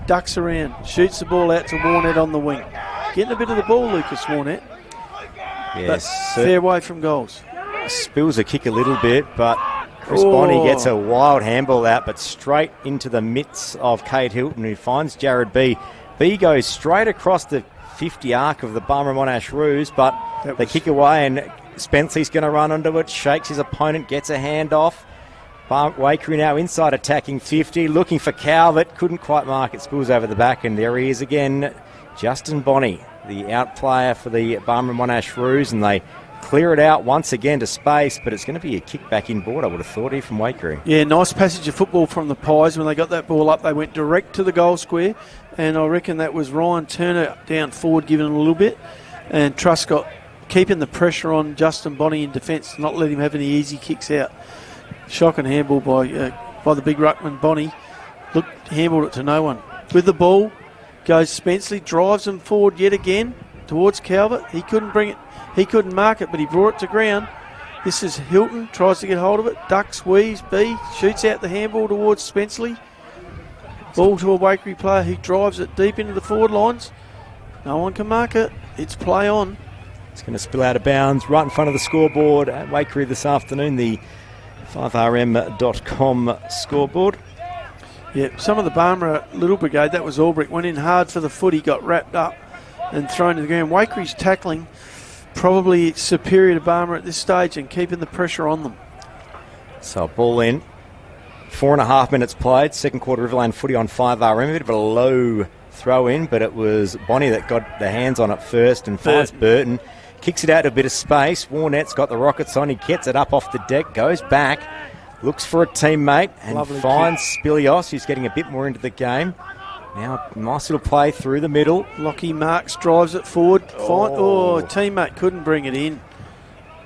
Ducks around. Shoots the ball out to Warnett on the wing. Getting a bit of the ball, Lucas Warnett. Yes. Fair way from goals. Spills a kick a little bit, but Chris Bonney gets a wild handball out, but straight into the mitts of Kate Hilton, who finds Jared B. B goes straight across the 50 arc of the Barmera Monash Roos, but they kick away, and Spenceley's going to run onto it, shakes his opponent, gets a hand off. Waikerie now inside attacking 50, looking for Calvert, couldn't quite mark it, spills over the back, and there he is again, Justin Bonney, the out player for the Barmera Monash Roos, and they clear it out once again to space, but it's going to be a kick back in board, I would have thought, here from Waikerie. Yeah, nice passage of football from the Pies. When they got that ball up, they went direct to the goal square, and I reckon that was Ryan Turner down forward giving it a little bit, and Truscott keeping the pressure on Justin Bonney in defence, not let him have any easy kicks out. Shocking handball by the big ruckman Bonney. Look, handballed it to no one. With the ball goes Spenceley, drives him forward yet again towards Calvert. He couldn't bring it, he couldn't mark it, but he brought it to ground. This is Hilton, tries to get hold of it. Ducks, weaves, B, shoots out the handball towards Spenceley. Ball to a Waikerie player who drives it deep into the forward lines. No one can mark it. It's play on. It's going to spill out of bounds right in front of the scoreboard at Waikerie this afternoon. The 5rm.com scoreboard. Yeah, some of the Barmera Little Brigade, that was Albrecht, went in hard for the foot. He got wrapped up and thrown to the ground. Waikere's tackling probably superior to Barmera at this stage and keeping the pressure on them. So ball in. 4.5 minutes played. Second quarter Riverland footy on 5RM. A bit of a low throw in, but it was Bonney that got the hands on it first and finds Burton. Kicks it out to a bit of space. Warnett's got the rockets on. He gets it up off the deck, goes back, looks for a teammate, and finds Spilios, who's getting a bit more into the game. Now, nice little play through the middle. Lockie Marks drives it forward. Teammate couldn't bring it in.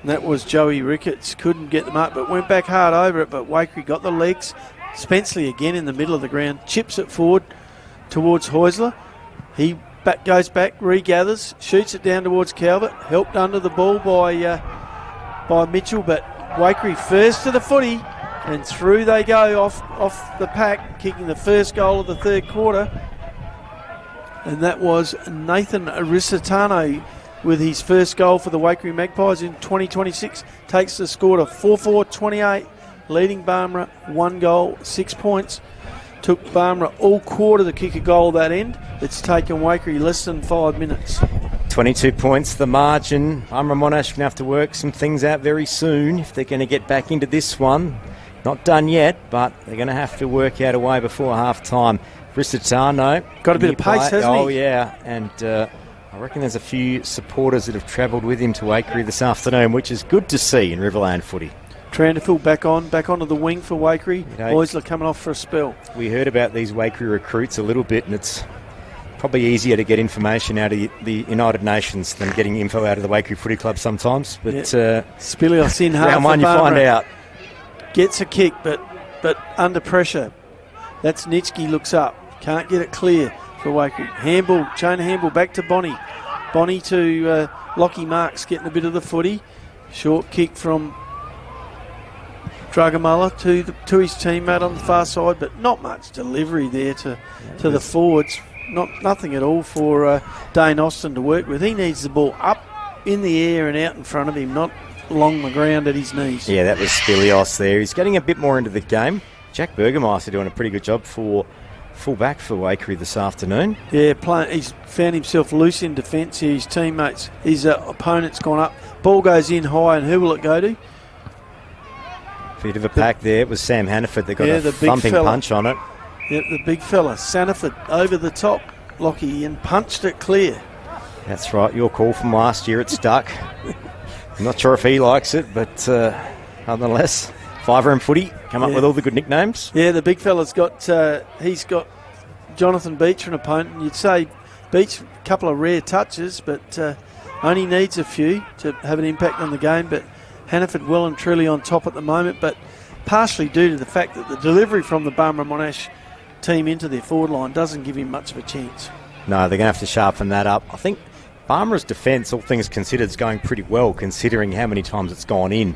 And that was Joey Ricketts. Couldn't get the mark, but went back hard over it. But Waikerie got the legs. Spenceley again in the middle of the ground. Chips it forward towards Heusler. He goes back, regathers, shoots it down towards Calvert. Helped under the ball by Mitchell, but Waikerie first to the footy, and through they go off the pack, kicking the first goal of the third quarter. And that was Nathan Arisitano with his first goal for the Waikerie Magpies in 2026. Takes the score to 4-4-28, leading Barmera 1 goal, 6 points. Took Barmera all quarter to kick a goal that end. It's taken Waikerie less than 5 minutes. 22 points the margin. Barmera Monash going to have to work some things out very soon if they're going to get back into this one. Not done yet, but they're going to have to work out a way before half-time. Brissitano. Got a bit of pace, hasn't he? Oh, yeah. And I reckon there's a few supporters that have travelled with him to Waikerie this afternoon, which is good to see in Riverland footy. Tranderfield back onto the wing for Waikerie. Heusler coming off for a spell. We heard about these Waikerie recruits a little bit, and it's probably easier to get information out of the United Nations than getting info out of the Waikerie Footy Club sometimes. But Spilios in hard round one, you find out. Gets a kick, but under pressure. That's Nitschke, looks up. Can't get it clear for Waikerie. Handball, chain handball back to Bonney. Bonney to Lockie Marks, getting a bit of the footy. Short kick from Drugamullah to his teammate on the far side, but not much delivery there to the forwards. Nothing at all for Dane Austin to work with. He needs the ball up in the air and out in front of him, not along the ground at his knees. Yeah, that was Spilios there. He's getting a bit more into the game. Jack Burgermeister doing a pretty good job for fullback for Waikerie this afternoon. Yeah, he's found himself loose in defence here. His teammates, his opponent's gone up. Ball goes in high, and who will it go to? Bit of a pack there. It was Sam Hannaford that got a thumping punch on it. Yep, the big fella, Sanford, over the top, Lockie, and punched it clear. That's right, your call from last year, it stuck. I'm not sure if he likes it, but nonetheless, Fiver and Footy come up with all the good nicknames. Yeah, the big fella's got, he's got Jonathan Beach for an opponent. You'd say Beach, a couple of rare touches, but only needs a few to have an impact on the game. But Hannaford well and truly on top at the moment, but partially due to the fact that the delivery from the Barmera Monash team into their forward line doesn't give him much of a chance. No, they're going to have to sharpen that up. I think Barmera's defence, all things considered, is going pretty well considering how many times it's gone in.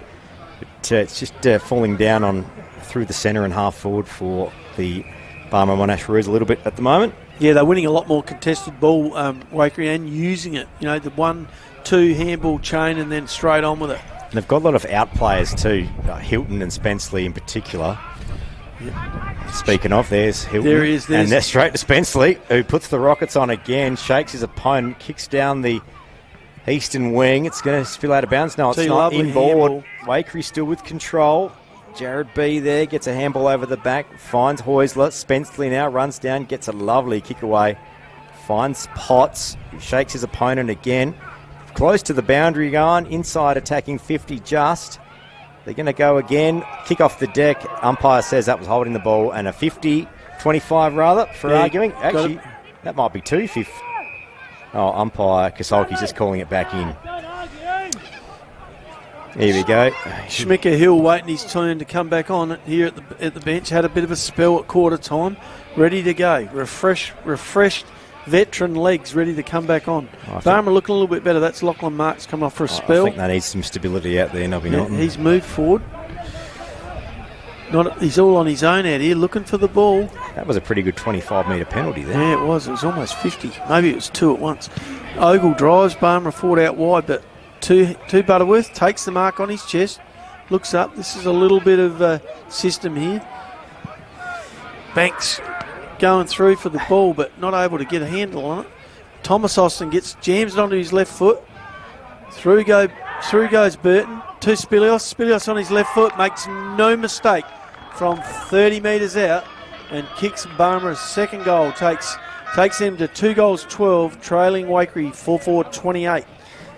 But it's just falling down on through the centre and half forward for the Barmera Monash Roos a little bit at the moment. Yeah, they're winning a lot more contested ball, Waikerie, and using it. You know, the 1-2 handball chain and then straight on with it. And they've got a lot of out players too, Hilton and Spenceley in particular. Yep. Speaking of, there's Hilton. There he is. And they're straight to Spenceley, who puts the Rockets on again, shakes his opponent, kicks down the eastern wing. It's going to spill out of bounds. No, it's not. Inboard. Waikerie still with control. Jared B there gets a handball over the back, finds Heusler. Spenceley now runs down, gets a lovely kick away. Finds Potts, who shakes his opponent again. Close to the boundary going, inside attacking 50 just. They're going to go again, kick off the deck. Umpire says that was holding the ball, and a 50-25 rather for arguing. Actually, that might be 2-50. Oh, umpire Kasolki's just calling it back in. Here we go. Schmicker Hill waiting his turn to come back on here at the bench. Had a bit of a spell at quarter time. Ready to go. Refreshed veteran legs ready to come back on. Barmera looking a little bit better. That's Lachlan Marks coming off for a spell. I think they need some stability out there, Nobby Norton. He's moved forward. He's all on his own out here looking for the ball. That was a pretty good 25-metre penalty there. Yeah, it was. It was almost 50. Maybe it was 2 at once. Ogle drives Barmera forward out wide, but two Butterworth takes the mark on his chest. Looks up. This is a little bit of a system here. Banks going through for the ball, but not able to get a handle on it. Thomas Austin jams it onto his left foot. Through goes Burton to Spilios. Spilios on his left foot makes no mistake from 30 metres out and kicks Barmera's second goal. Takes them to 2 goals 12, trailing Waikerie 4-4-28.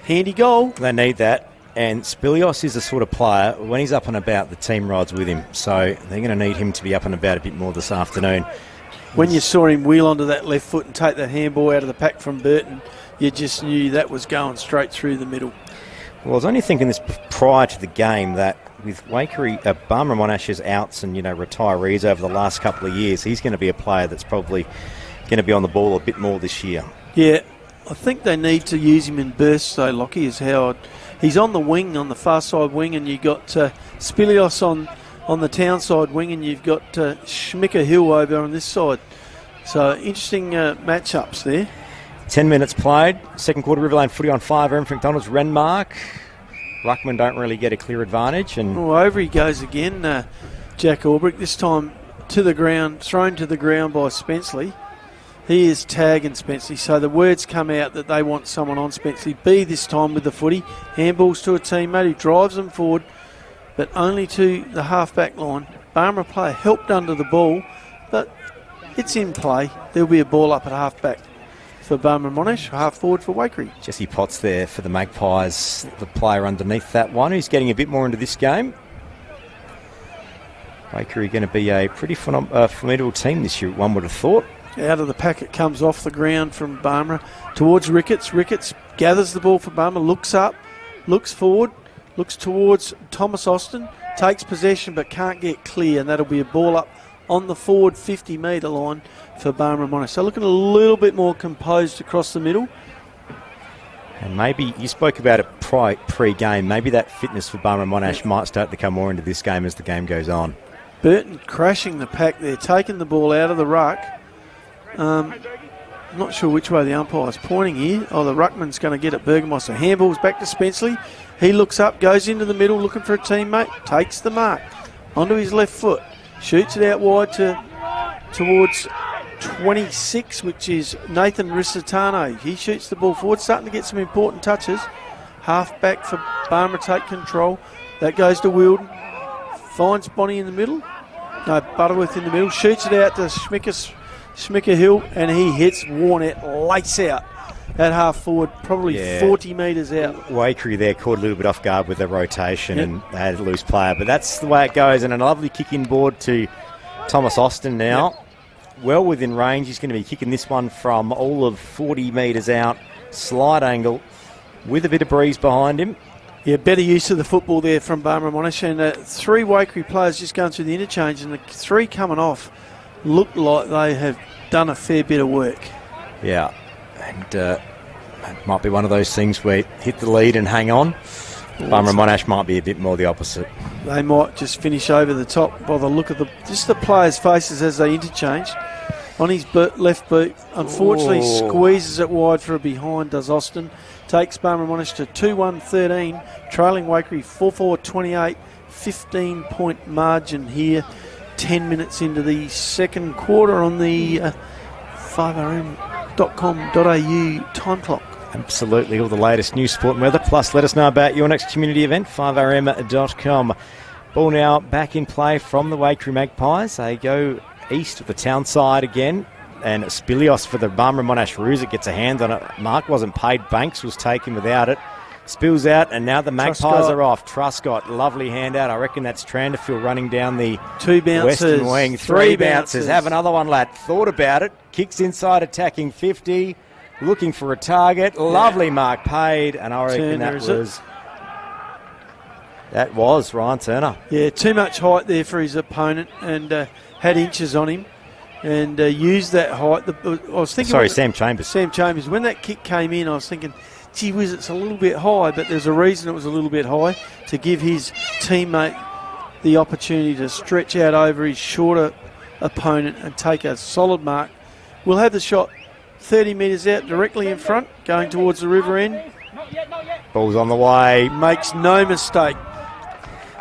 Handy goal. They need that. And Spilios is the sort of player, when he's up and about, the team rides with him. So they're going to need him to be up and about a bit more this afternoon. When you saw him wheel onto that left foot and take that handball out of the pack from Burton, you just knew that was going straight through the middle. Well, I was only thinking this prior to the game that with Waikerie, Barmera Monash's outs and retirees over the last couple of years, he's going to be a player that's probably going to be on the ball a bit more this year. Yeah, I think they need to use him in bursts though, Lockie, is how he's on the wing, on the far side wing, and you've got Spilios on the town side wing, and you've got Schmicker Hill over on this side. So interesting matchups there. 10 minutes played. Second quarter, Riverland footy on 5 in McDonald's. Renmark. Ruckman don't really get a clear advantage. And over he goes again, Jack Albrick. This time to the ground, thrown to the ground by Spenceley. He is tagging Spenceley. So the words come out that they want someone on Spenceley. B this time with the footy. Handballs to a teammate who drives them forward, but only to the half-back line. Barmera player helped under the ball, but it's in play. There'll be a ball up at half-back for Barmera Monash, half-forward for Waikerie. Jesse Potts there for the Magpies, the player underneath that one, who's getting a bit more into this game. Waikerie going to be a pretty formidable team this year, one would have thought. Out of the pack it comes off the ground from Barmera towards Ricketts. Ricketts gathers the ball for Barmera, looks up, looks forward, looks towards Thomas Austin, takes possession but can't get clear, and that'll be a ball up on the forward 50-metre line for Barmera Monash. So looking a little bit more composed across the middle. And maybe, you spoke about it pre-game, maybe that fitness for Barmera Monash might start to come more into this game as the game goes on. Burton crashing the pack there, taking the ball out of the ruck. I'm not sure which way the umpire's pointing here. Oh, the ruckman's going to get it. Burgomaster handballs back to Spenceley. He looks up, goes into the middle looking for a teammate, takes the mark onto his left foot, shoots it out wide towards 26, which is Nathan Risitano. He shoots the ball forward, starting to get some important touches. Half back for Barmera take control. That goes to Wilden. Finds Bonnie in the middle. No, Butterworth in the middle. Shoots it out to Schmicker Hill, and he hits Warnett lace out. That half forward, probably 40 metres out. Waikerie there caught a little bit off guard with the rotation and they had a loose player. But that's the way it goes. And a lovely kick-in board to Thomas Austin now. Yep. Well within range. He's going to be kicking this one from all of 40 metres out. Slide angle with a bit of breeze behind him. Yeah, better use of the football there from Barmera Monash. And 3 Waikerie players just going through the interchange, and the 3 coming off look like they have done a fair bit of work. Yeah. And it might be one of those things where hit the lead and hang on. Barmera Monash might be a bit more the opposite. They might just finish over the top by the look of the players' faces as they interchange. On his left boot, unfortunately squeezes it wide for a behind, does Austin. Takes Barmera Monash to 2-1-13, trailing Waikerie 4-4-28, 15-point margin here. 10 minutes into the second quarter on the 5rm.com.au time clock. Absolutely, all the latest news, sport and weather. Plus, let us know about your next community event, 5rm.com. Ball now back in play from the Waikerie Magpies. They go east of the town side again. And Spilios for the Barmera Monash Roos. It gets a hand on it. Mark wasn't paid. Banks was taken without it. Spills out, and now the Magpies are off. Truscott, lovely handout. I reckon that's Tranderfield running down the 2 bounces, western wing. 3 bounces. Have another one, lad. Thought about it. Kicks inside, attacking 50. Looking for a target. Lovely mark paid, and I reckon that was Ryan Turner. Yeah, too much height there for his opponent, and had inches on him, and used that height. I was thinking. Sam Chambers. Sam Chambers. When that kick came in, I was thinking, gee whiz, it's a little bit high, but there's a reason it was a little bit high, to give his teammate the opportunity to stretch out over his shorter opponent and take a solid mark. We'll have the shot 30 metres out, directly in front, going towards the river end. Ball's on the way. Makes no mistake.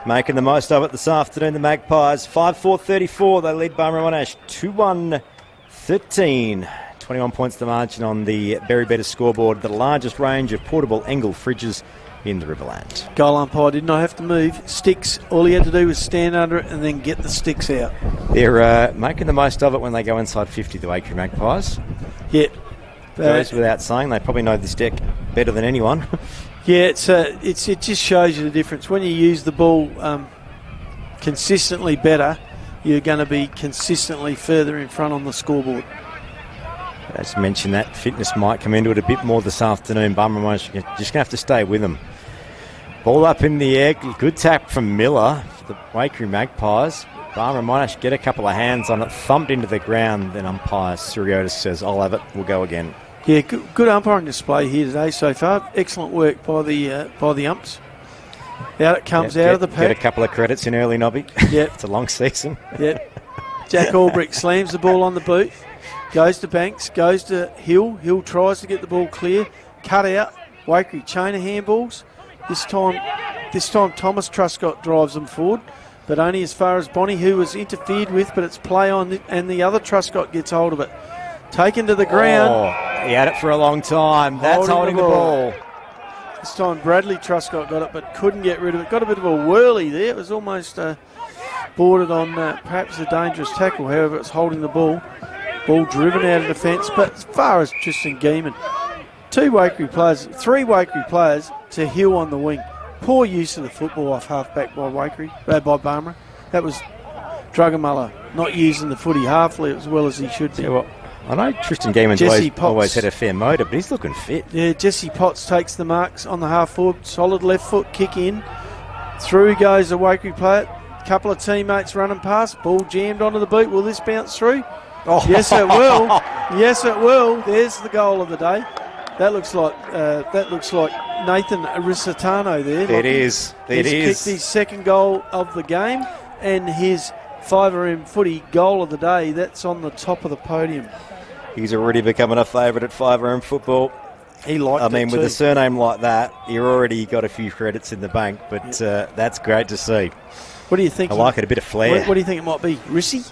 Making the most of it this afternoon, the Magpies. 5-4-34, they lead Barmera Monash 2-1-13. 21 points the margin on the Berry Better scoreboard, the largest range of portable Engel fridges in the Riverland. Goal umpire did not have to move. Sticks, all he had to do was stand under it and then get the sticks out. They're making the most of it when they go inside 50, the Waikerie Magpies. Yeah. Goes without saying, they probably know this deck better than anyone. Yeah, it just shows you the difference. When you use the ball consistently better, you're going to be consistently further in front on the scoreboard. As mentioned, that fitness might come into it a bit more this afternoon. Barmera Monash just going to have to stay with them. Ball up in the air. Good tap from Miller for the Waikerie Magpies. Barmera Monash get a couple of hands on it, thumped into the ground. Then umpire Suriotis says, I'll have it, we'll go again. Yeah, good umpiring display here today so far. Excellent work by the umps. Out it comes out of the pack. Get a couple of credits in early, Nobby. Yep. It's a long season. Yep. Jack Albrick slams the ball on the boot. Goes to Banks, goes to Hill. Hill tries to get the ball clear. Cut out. Waikerie chain of handballs. This time Thomas Truscott drives them forward, but only as far as Bonnie, who was interfered with, but it's play on, and the other Truscott gets hold of it. Taken to the ground. He had it for a long time. That's holding the ball. This time Bradley Truscott got it, but couldn't get rid of it. Got a bit of a whirly there. It was almost boarded on perhaps a dangerous tackle. However, it's holding the ball. Ball driven out of defence, but as far as Tristan Geeman, 3 Waikerie players to Hill on the wing. Poor use of the football off half-back by Barmera. That was Druggermuller not using the footy halfly as well as he should be. Yeah, well, I know Tristan Geeman's always had a fair motor, but he's looking fit. Yeah, Jesse Potts takes the marks on the half-forward. Solid left foot kick in. Through goes a Waikerie player. Couple of teammates running past. Ball jammed onto the boot. Will this bounce through? Oh. Yes, it will. Yes, it will. There's the goal of the day. That looks like Nathan Risitano there. It is. He's kicked his second goal of the game and his 5RM footy goal of the day. That's on the top of the podium. He's already becoming a favourite at 5RM football. He liked it. I mean, with a surname like that, you're already got a few credits in the bank, but that's great to see. What do you think? I like it, a bit of flair. What do you think it might be? Rissy?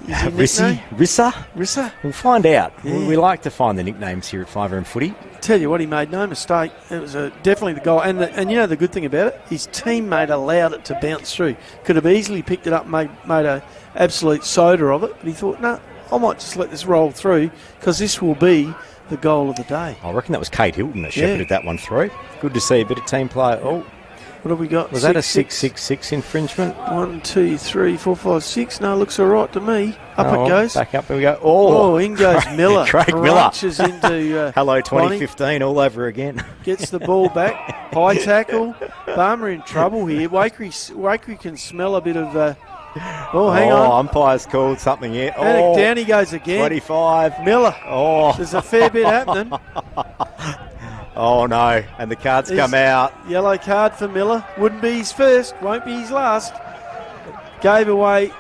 Rissa? We'll find out. Yeah. We like to find the nicknames here at 5RM Footy. Tell you what, he made no mistake. It was definitely the goal. And you know the good thing about it? His teammate allowed it to bounce through. Could have easily picked it up and made an absolute soda of it, but he thought, no, I might just let this roll through because this will be the goal of the day. I reckon that was Kate Hilton that shepherded that one through. Good to see a bit of team play. Oh, what have we got? Was that a 666 infringement? 1, 2, 3, 4, 5, 6. No, looks all right to me. Up it goes. Back up, here we go. Oh, in goes Miller. Craig Miller. Into hello 2015 all over again. Gets the ball back. High tackle. Barmera in trouble here. Waikerie can smell a bit of... hang on. Umpire's called something here. And down he goes again. 25. Miller. Oh. There's a fair bit happening. Oh, no. And the cards come out. Yellow card for Miller. Wouldn't be his first. Won't be his last. Gave away,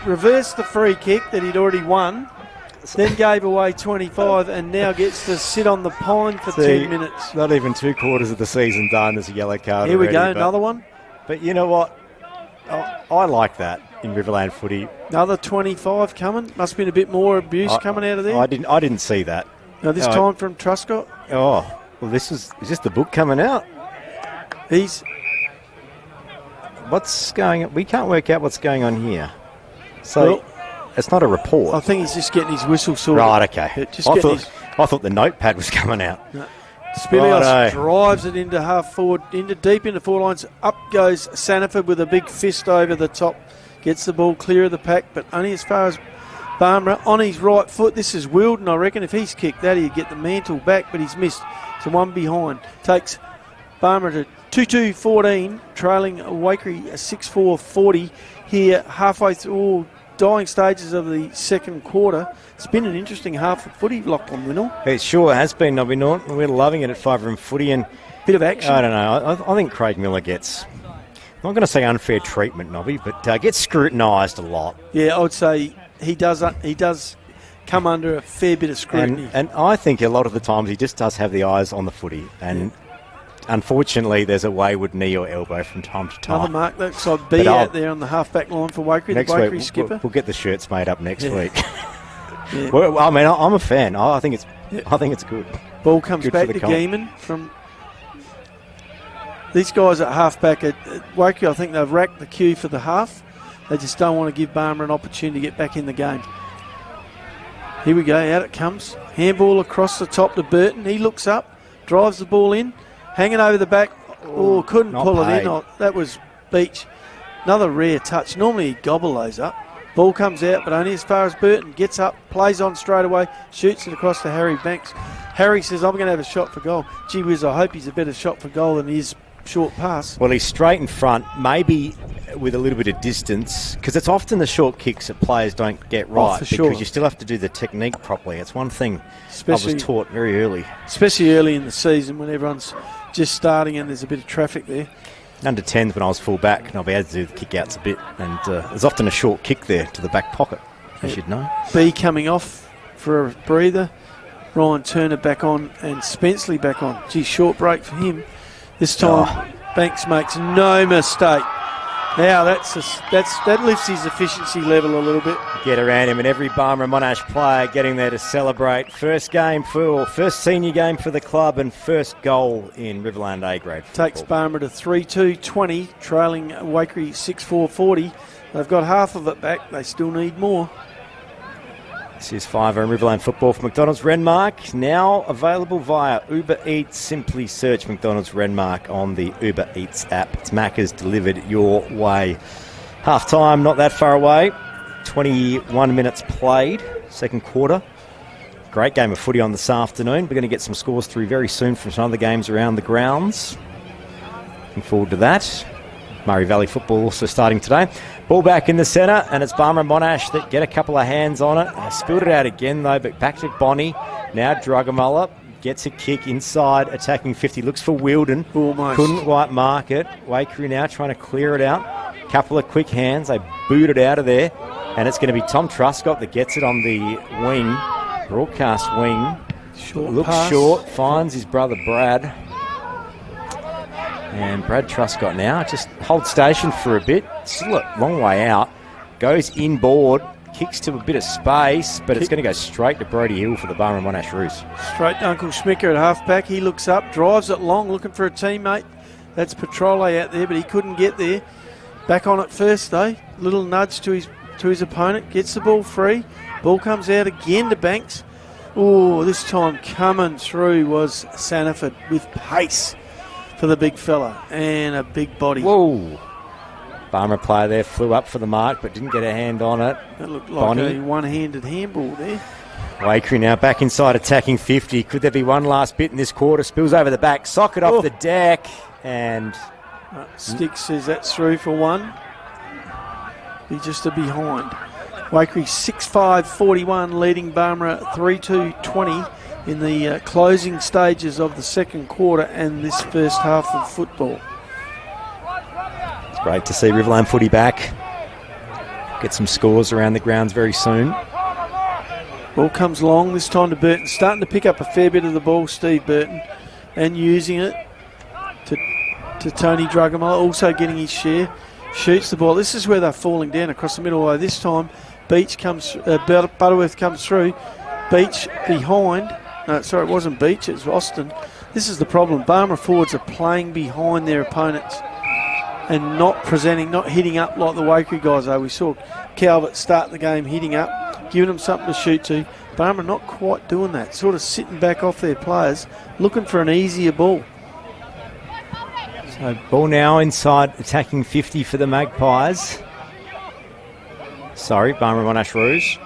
reversed the free kick that he'd already won. Then gave away 25 and now gets to sit on the pine for 10 minutes. Not even 2 quarters of the season done. There's a yellow card Here we already, go, another one. But you know what? I like that in Riverland footy. Another 25 coming. Must have been a bit more abuse coming out of there. I didn't see that. Now this time from Truscott. Oh, well, is this the book coming out? What's going on? We can't work out what's going on here. So it's not a report. I think he's just getting his whistle sorted. Right, okay. I thought the notepad was coming out. No. Spilios drives it into half forward, deep into 4 lines. Up goes Sanford with a big fist over the top. Gets the ball clear of the pack, but only as far as Barmera on his right foot. This is Wilden, I reckon. If he's kicked that, he'd get the mantle back, but he's missed. So one behind. Takes Barmera to 2-2-14, trailing Waikerie 6-4-40 here halfway through dying stages of the second quarter. It's been an interesting half of footy, Lachlan Winnell. It sure has been, Nobby Norton. We're loving it at 5RM footy. And bit of action. I don't know. I think Craig Miller gets, I'm not going to say unfair treatment, Nobby, but gets scrutinised a lot. Yeah, I would say he does come under a fair bit of scrutiny. And I think a lot of the times he just does have the eyes on the footy. And unfortunately, there's a wayward knee or elbow from time to time. Another mark. That's like B out there on the half-back line for Waikerie, the Waikerie skipper. We'll get the shirts made up next week. Yeah. Well, I mean, I'm a fan. I think it's good. Ball comes back to Geeman from these guys at half-back at Waikerie. I think they've racked the queue for the half. They just don't want to give Barmera an opportunity to get back in the game. Here we go. Out it comes. Handball across the top to Burton. He looks up, drives the ball in, hanging over the back. Oh, couldn't pull it in. That was Beach. Another rare touch. Normally he'd gobble those up. Ball comes out, but only as far as Burton. Gets up, plays on straight away, shoots it across to Harry Banks. Harry says, I'm going to have a shot for goal. Gee whiz, I hope he's a better shot for goal than he is short pass. Well, he's straight in front, maybe with a little bit of distance, because it's often the short kicks that players don't get right, because you still have to do the technique properly. It's one thing I was taught very early. Especially early in the season when everyone's just starting and there's a bit of traffic there. Under 10s when I was full back, and I'll be able to do the kick outs a bit, and there's often a short kick there to the back pocket, as you'd know. B coming off for a breather. Ryan Turner back on and Spenceley back on. Gee, short break for him. This time Banks makes no mistake. Now that lifts his efficiency level a little bit. Get around him, and every Barmera Monash player getting there to celebrate. First senior game for the club, and first goal in Riverland A grade. Takes Barmera to 3-2-20, trailing Waikerie 6-4-40. They've got half of it back. They still need more. This is 5RM Riverland football for McDonald's Renmark. Now available via Uber Eats. Simply search McDonald's Renmark on the Uber Eats app. It's Macca's delivered your way. Half time, not that far away. 21 minutes played, second quarter. Great game of footy on this afternoon. We're going to get some scores through very soon from some other games around the grounds. Looking forward to that. Murray Valley football also starting today. Ball back in the centre, and it's Barmera Monash that get a couple of hands on it. They spilled it out again, though, but back to Bonnie. Now Drugamulla gets a kick inside, attacking 50. Looks for Wilden. Almost. Couldn't quite mark it. Waikerie now trying to clear it out. Couple of quick hands. They boot it out of there, and it's going to be Tom Truscott that gets it on the wing. Broadcast wing. Looks pass. short, finds his brother Brad. And Brad Truscott now just holds station for a bit. Still a long way out. Goes inboard, kicks to a bit of space, but it's going to go straight to Brody Hill for the Barmera Monash Roos. Straight to Uncle Schmicker at halfback. He looks up, drives it long, looking for a teammate. That's Petrole out there, but he couldn't get there. Back on it first, though. Little nudge to his opponent. Gets the ball free. Ball comes out again to Banks. Oh, this time coming through was Sanford with pace for the big fella and a big body. Whoa. Barmera player there flew up for the mark but didn't get a hand on it. That looked like a one-handed handball there. Waikerie now back inside attacking 50. Could there be one last bit in this quarter? Spills over the back, socket off the deck, and... Stick says that's through for one. Be just a behind. Waikerie 6-5-41 leading Barmera 3-2-20 in the closing stages of the second quarter and this first half of football. It's great to see Riverland footy back. Get some scores around the grounds very soon. Ball comes long, this time to Burton. Starting to pick up a fair bit of the ball, Steve Burton, and using it to Tony Drugamella, also getting his share. Shoots the ball. This is where they're falling down across the middle. This time, Butterworth comes through. Beach behind. No, sorry, it wasn't Beach, it was Austin. This is the problem. Barmera forwards are playing behind their opponents and not presenting, not hitting up like the Waikerie guys are. We saw Calvert start the game hitting up, giving them something to shoot to. Barmera not quite doing that, sort of sitting back off their players, looking for an easier ball. So ball now inside attacking 50 for the Magpies. Sorry, Barmera Monash Roos.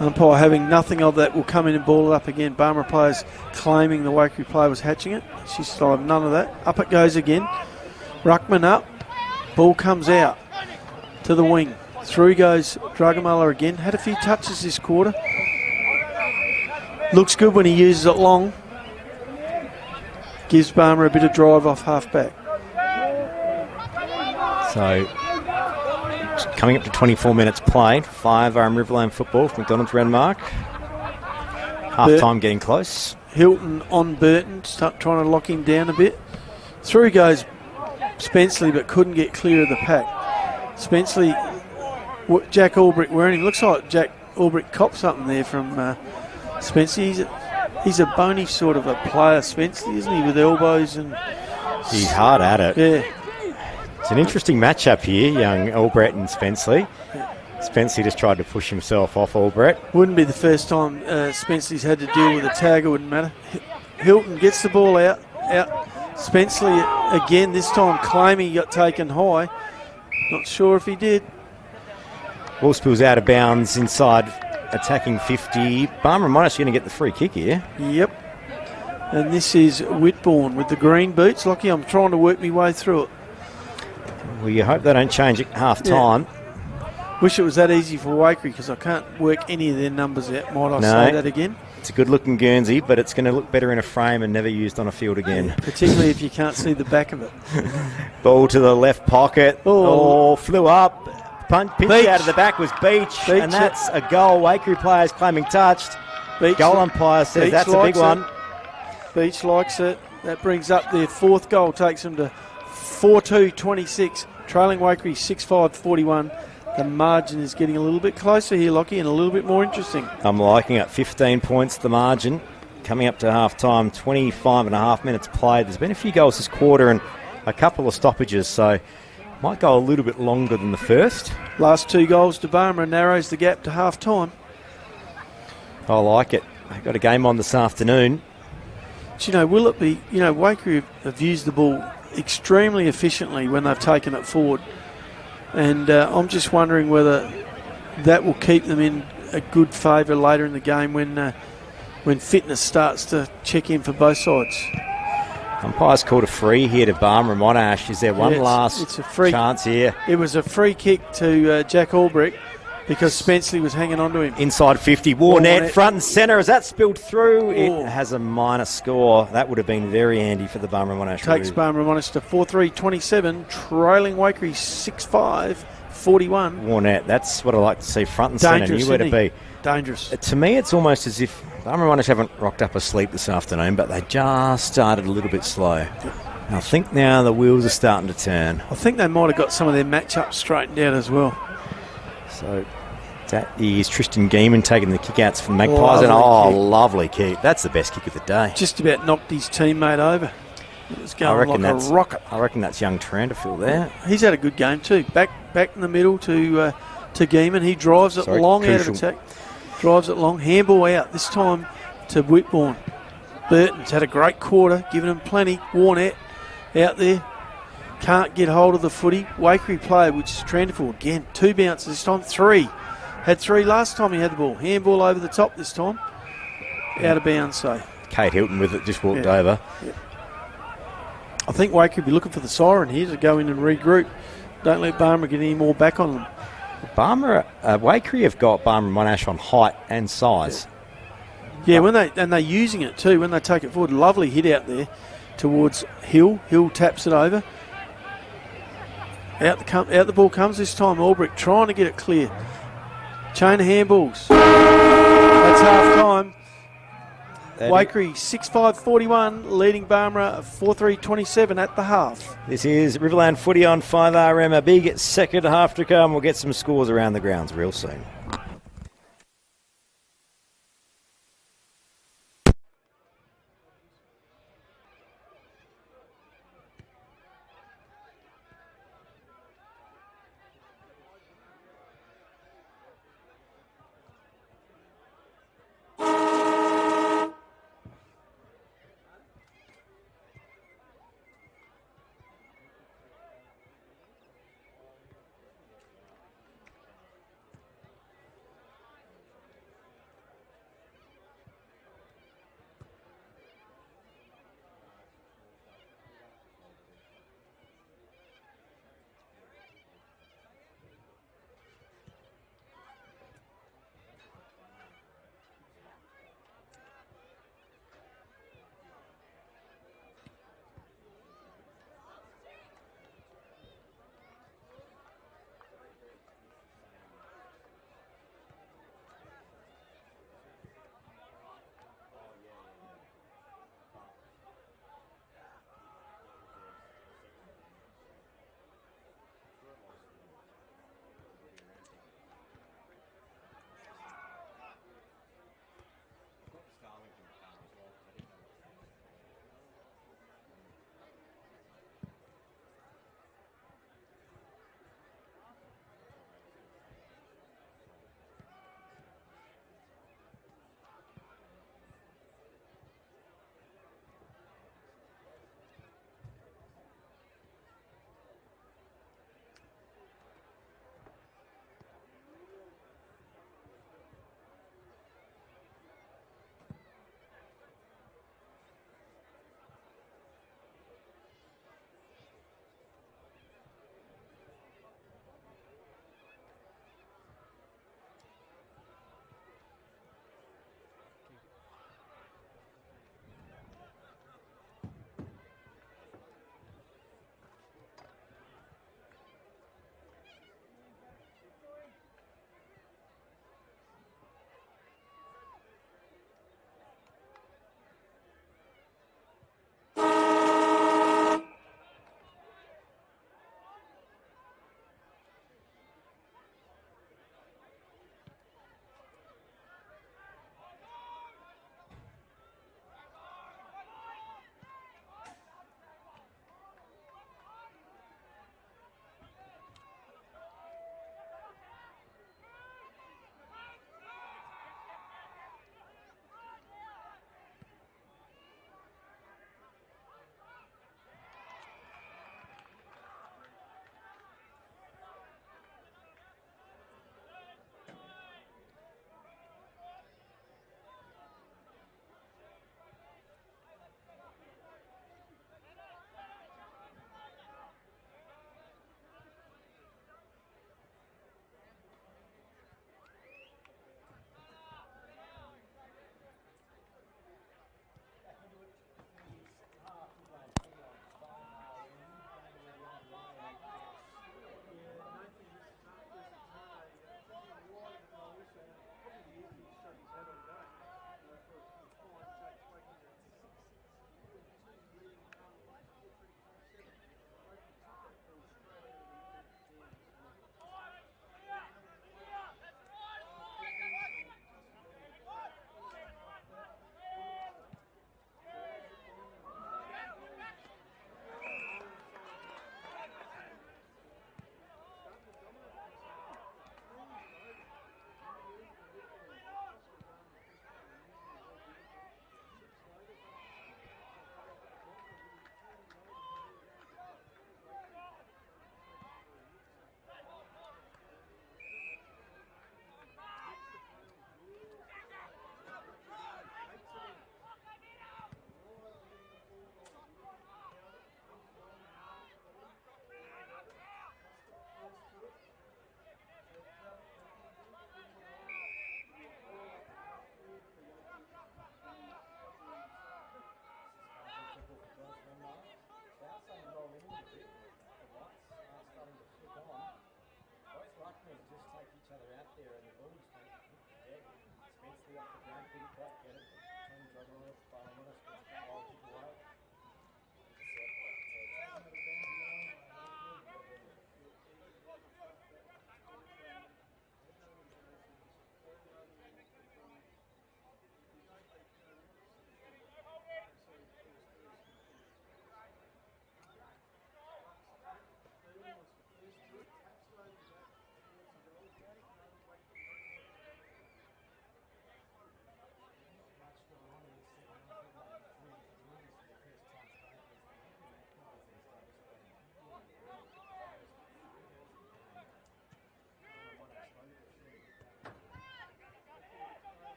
Umpire having nothing of that will come in and ball it up again. Barmera players claiming the Waikerie player was hatching it. She still have none of that. Up it goes again. Ruckman up. Ball comes out to the wing. Through goes Drugamella again. Had a few touches this quarter. Looks good when he uses it long. Gives Barmera a bit of drive off half-back. So, coming up to 24 minutes played. 5 Riverland football for McDonald's Renmark. Half-time getting close. Hilton on Burton, trying to lock him down a bit. Through goes Spenceley, but couldn't get clear of the pack. Spenceley, Jack Albrick wearing him. Looks like Jack Albrick copped something there from Spenceley. He's a bony sort of a player, Spenceley, isn't he, with elbows and... He's hard at it. Yeah. It's an interesting matchup here, young Albrecht and Spenceley. Spenceley just tried to push himself off Albrecht. Wouldn't be the first time Spenceley's had to deal with a tag, it wouldn't matter. Hilton gets the ball out. Spenceley again, this time claiming he got taken high. Not sure if he did. Ball spills out of bounds inside attacking 50. Barmera Monash going to get the free kick here. Yep. And this is Whitbourne with the green boots. Lockie, I'm trying to work my way through it. Well, you hope they don't change at half-time. Yeah. Wish it was that easy for Waikerie because I can't work any of their numbers out. Might I say that again? It's a good-looking Guernsey, but it's going to look better in a frame and never used on a field again. Particularly if you can't see the back of it. Ball to the left pocket. Oh, flew up. Pinch out of the back was Beach, and that's a goal. Waikerie players claiming touched. Goal umpire says Beach that's a big one. Beach likes it. That brings up their fourth goal, takes them to 4-2-26, trailing Waikerie 6-5-41. The margin is getting a little bit closer here, Lockie, and a little bit more interesting. I'm liking it. 15 points the margin. Coming up to half-time, 25 and a half minutes played. There's been a few goals this quarter and a couple of stoppages, so might go a little bit longer than the first. Last 2 goals to Barmera narrows the gap to half-time. I like it. They've got a game on this afternoon. But, will it be... Waikerie have used the ball extremely efficiently when they've taken it forward. And I'm just wondering whether that will keep them in a good favour later in the game when fitness starts to check in for both sides. Umpire's called a free here to Barmera Monash. Is there one last it's a free chance here? It was a free kick to Jack Albrick, because Spenceley was hanging on to him. Inside 50, Warnett front and centre. As that spilled through, it has a minor score. That would have been very handy for the Barmera Monash. Takes Barmera Monash to 4-3-27, trailing Waikerie 6-5-41. Warnett, that's what I like to see, front and centre. Knew where to be. Dangerous. To me, it's almost as if Barmera Monash haven't rocked up a sleep this afternoon, but they just started a little bit slow. I think now the wheels are starting to turn. I think they might have got some of their matchups straightened out as well. So that is Tristan Geeman taking the kick-outs from the Magpies. Lovely kick. That's the best kick of the day. Just about knocked his teammate over. It was going like a rocket. I reckon that's young Tranderfield there. He's had a good game too. Back in the middle to Geeman. He drives it long out of attack. Drives it long. Handball out. This time to Whitbourne. Burton's had a great quarter, giving him plenty. Warnett out there. Can't get hold of the footy. Waikerie player, which is Tranderfield again. 2 bounces this time. 3. Had 3 last time he had the ball. Handball over the top this time. Out of bounds, so. Kate Hilton with it, just walked over. Yeah. I think Waikerie will be looking for the siren here to go in and regroup. Don't let Barmera get any more back on them. Waikerie have got Barmera Monash on height and size. Yeah, they're using it too when they take it forward. Lovely hit out there towards Hill. Hill taps it over. Out the ball comes this time. Albrecht trying to get it clear. Chain of handballs. That's half time. Waikerie 6-5-41, leading Barmera 4-3-27 at the half. This is Riverland footy on 5RM. A big second half to come. We'll get some scores around the grounds real soon.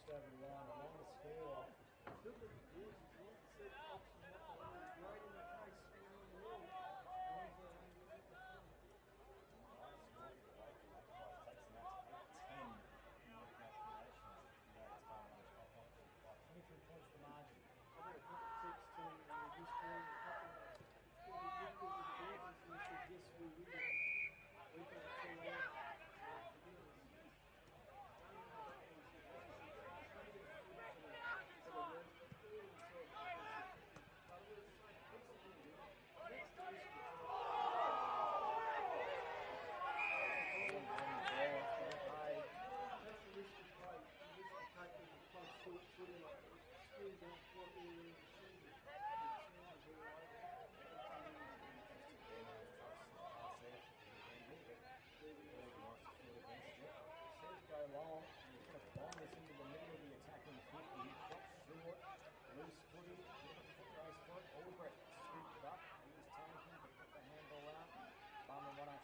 just over the line along the score. Points the margin. Go long, and he's going to bomb this into the middle of the attacking 50. Drops short, loose footy, bit of a foot race for it. Albrecht scooped it up. He was tanking, but put the handball out. Barmera Monash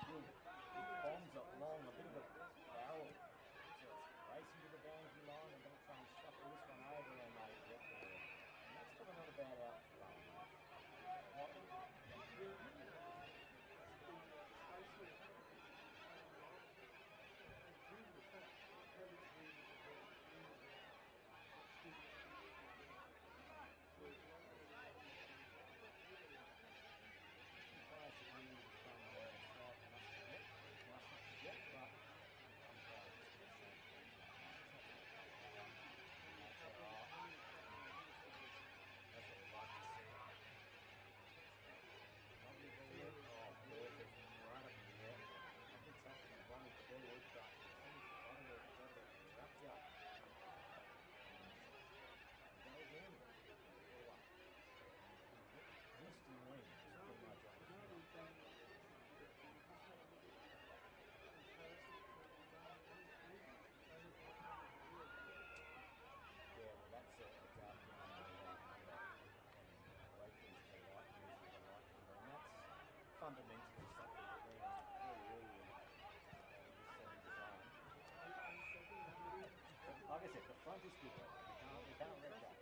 through. He bombs it long, a bit of a barrel. So it's racing to the boundary line. They're going to try and shuffle this one over, and they get there. And that's probably not a bad out for Barmera. Fundamentally something that we really like I said, the front is good. We can't let that.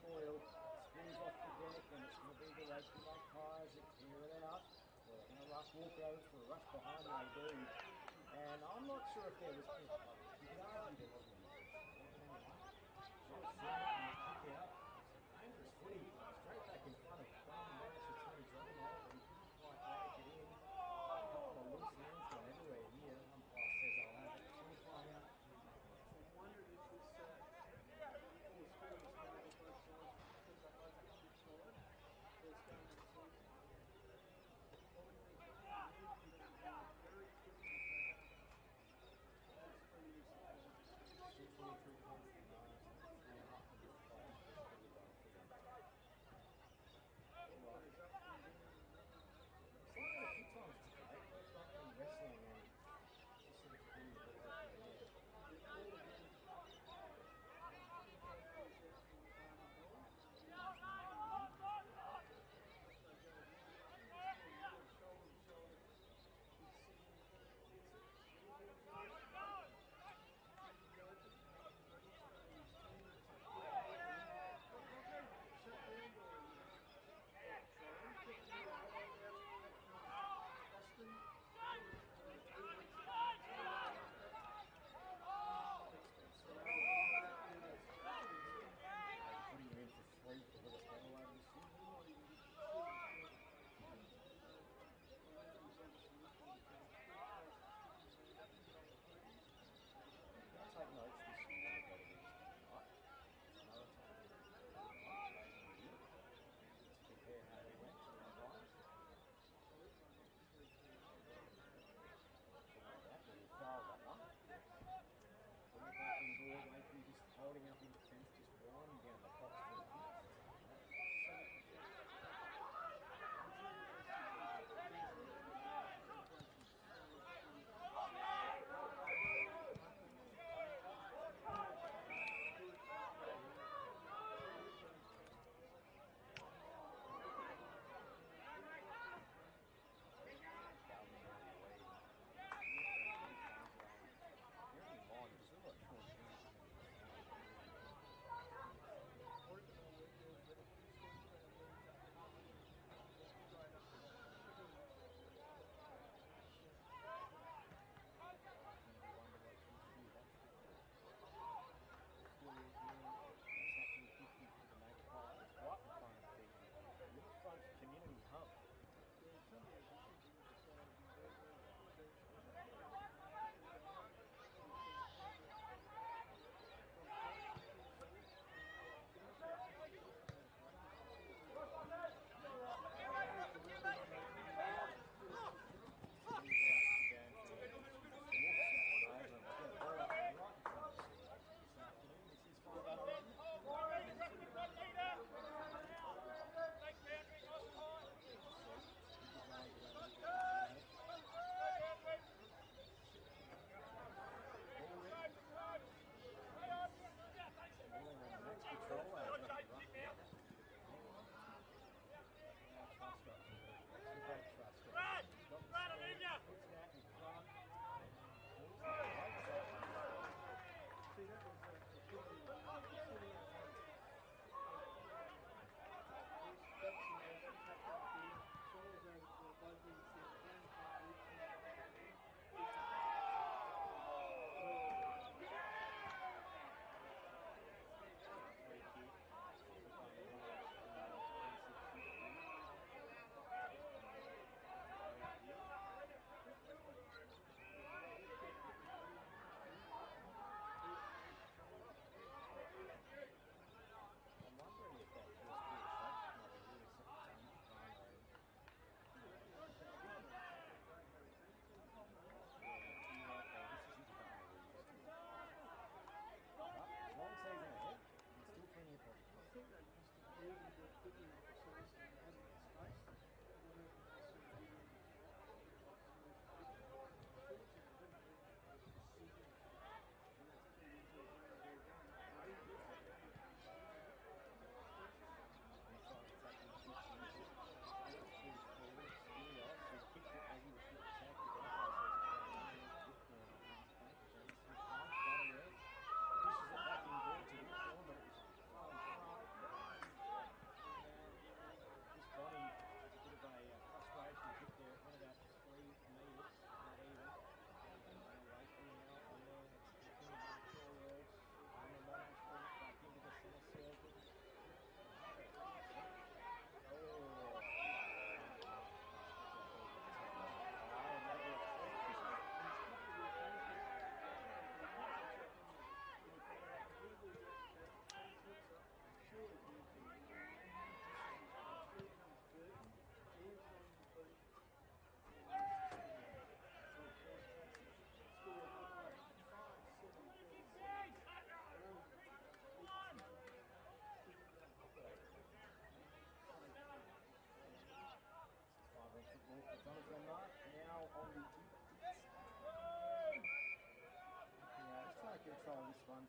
foil, spins off the deck, and it's going to be the Waikerie Magpies that clear it out. Well, they're going to walk over for a rush behind, they do. And I'm not sure if there was, you could argue there wasn't any pressure. Sort of threw it and kick out. Dangerous footy, straight back in front of Barmera, so Tony Drummond out, but he couldn't quite break it in. A couple of loose hands gone everywhere here. Umpire says I'll have it. 25 out. I'm wondering if this all score was made on both sides because they both got good side. First game of the season. I would think that very quickly back. That's pretty easy. Still 23 points for the Lions, 3.5 minutes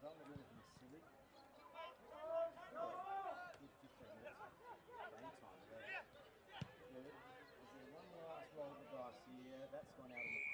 don't want to do anything silly. Good 15 minutes of game time. Is there one last roll of the dice here? That's gone out on the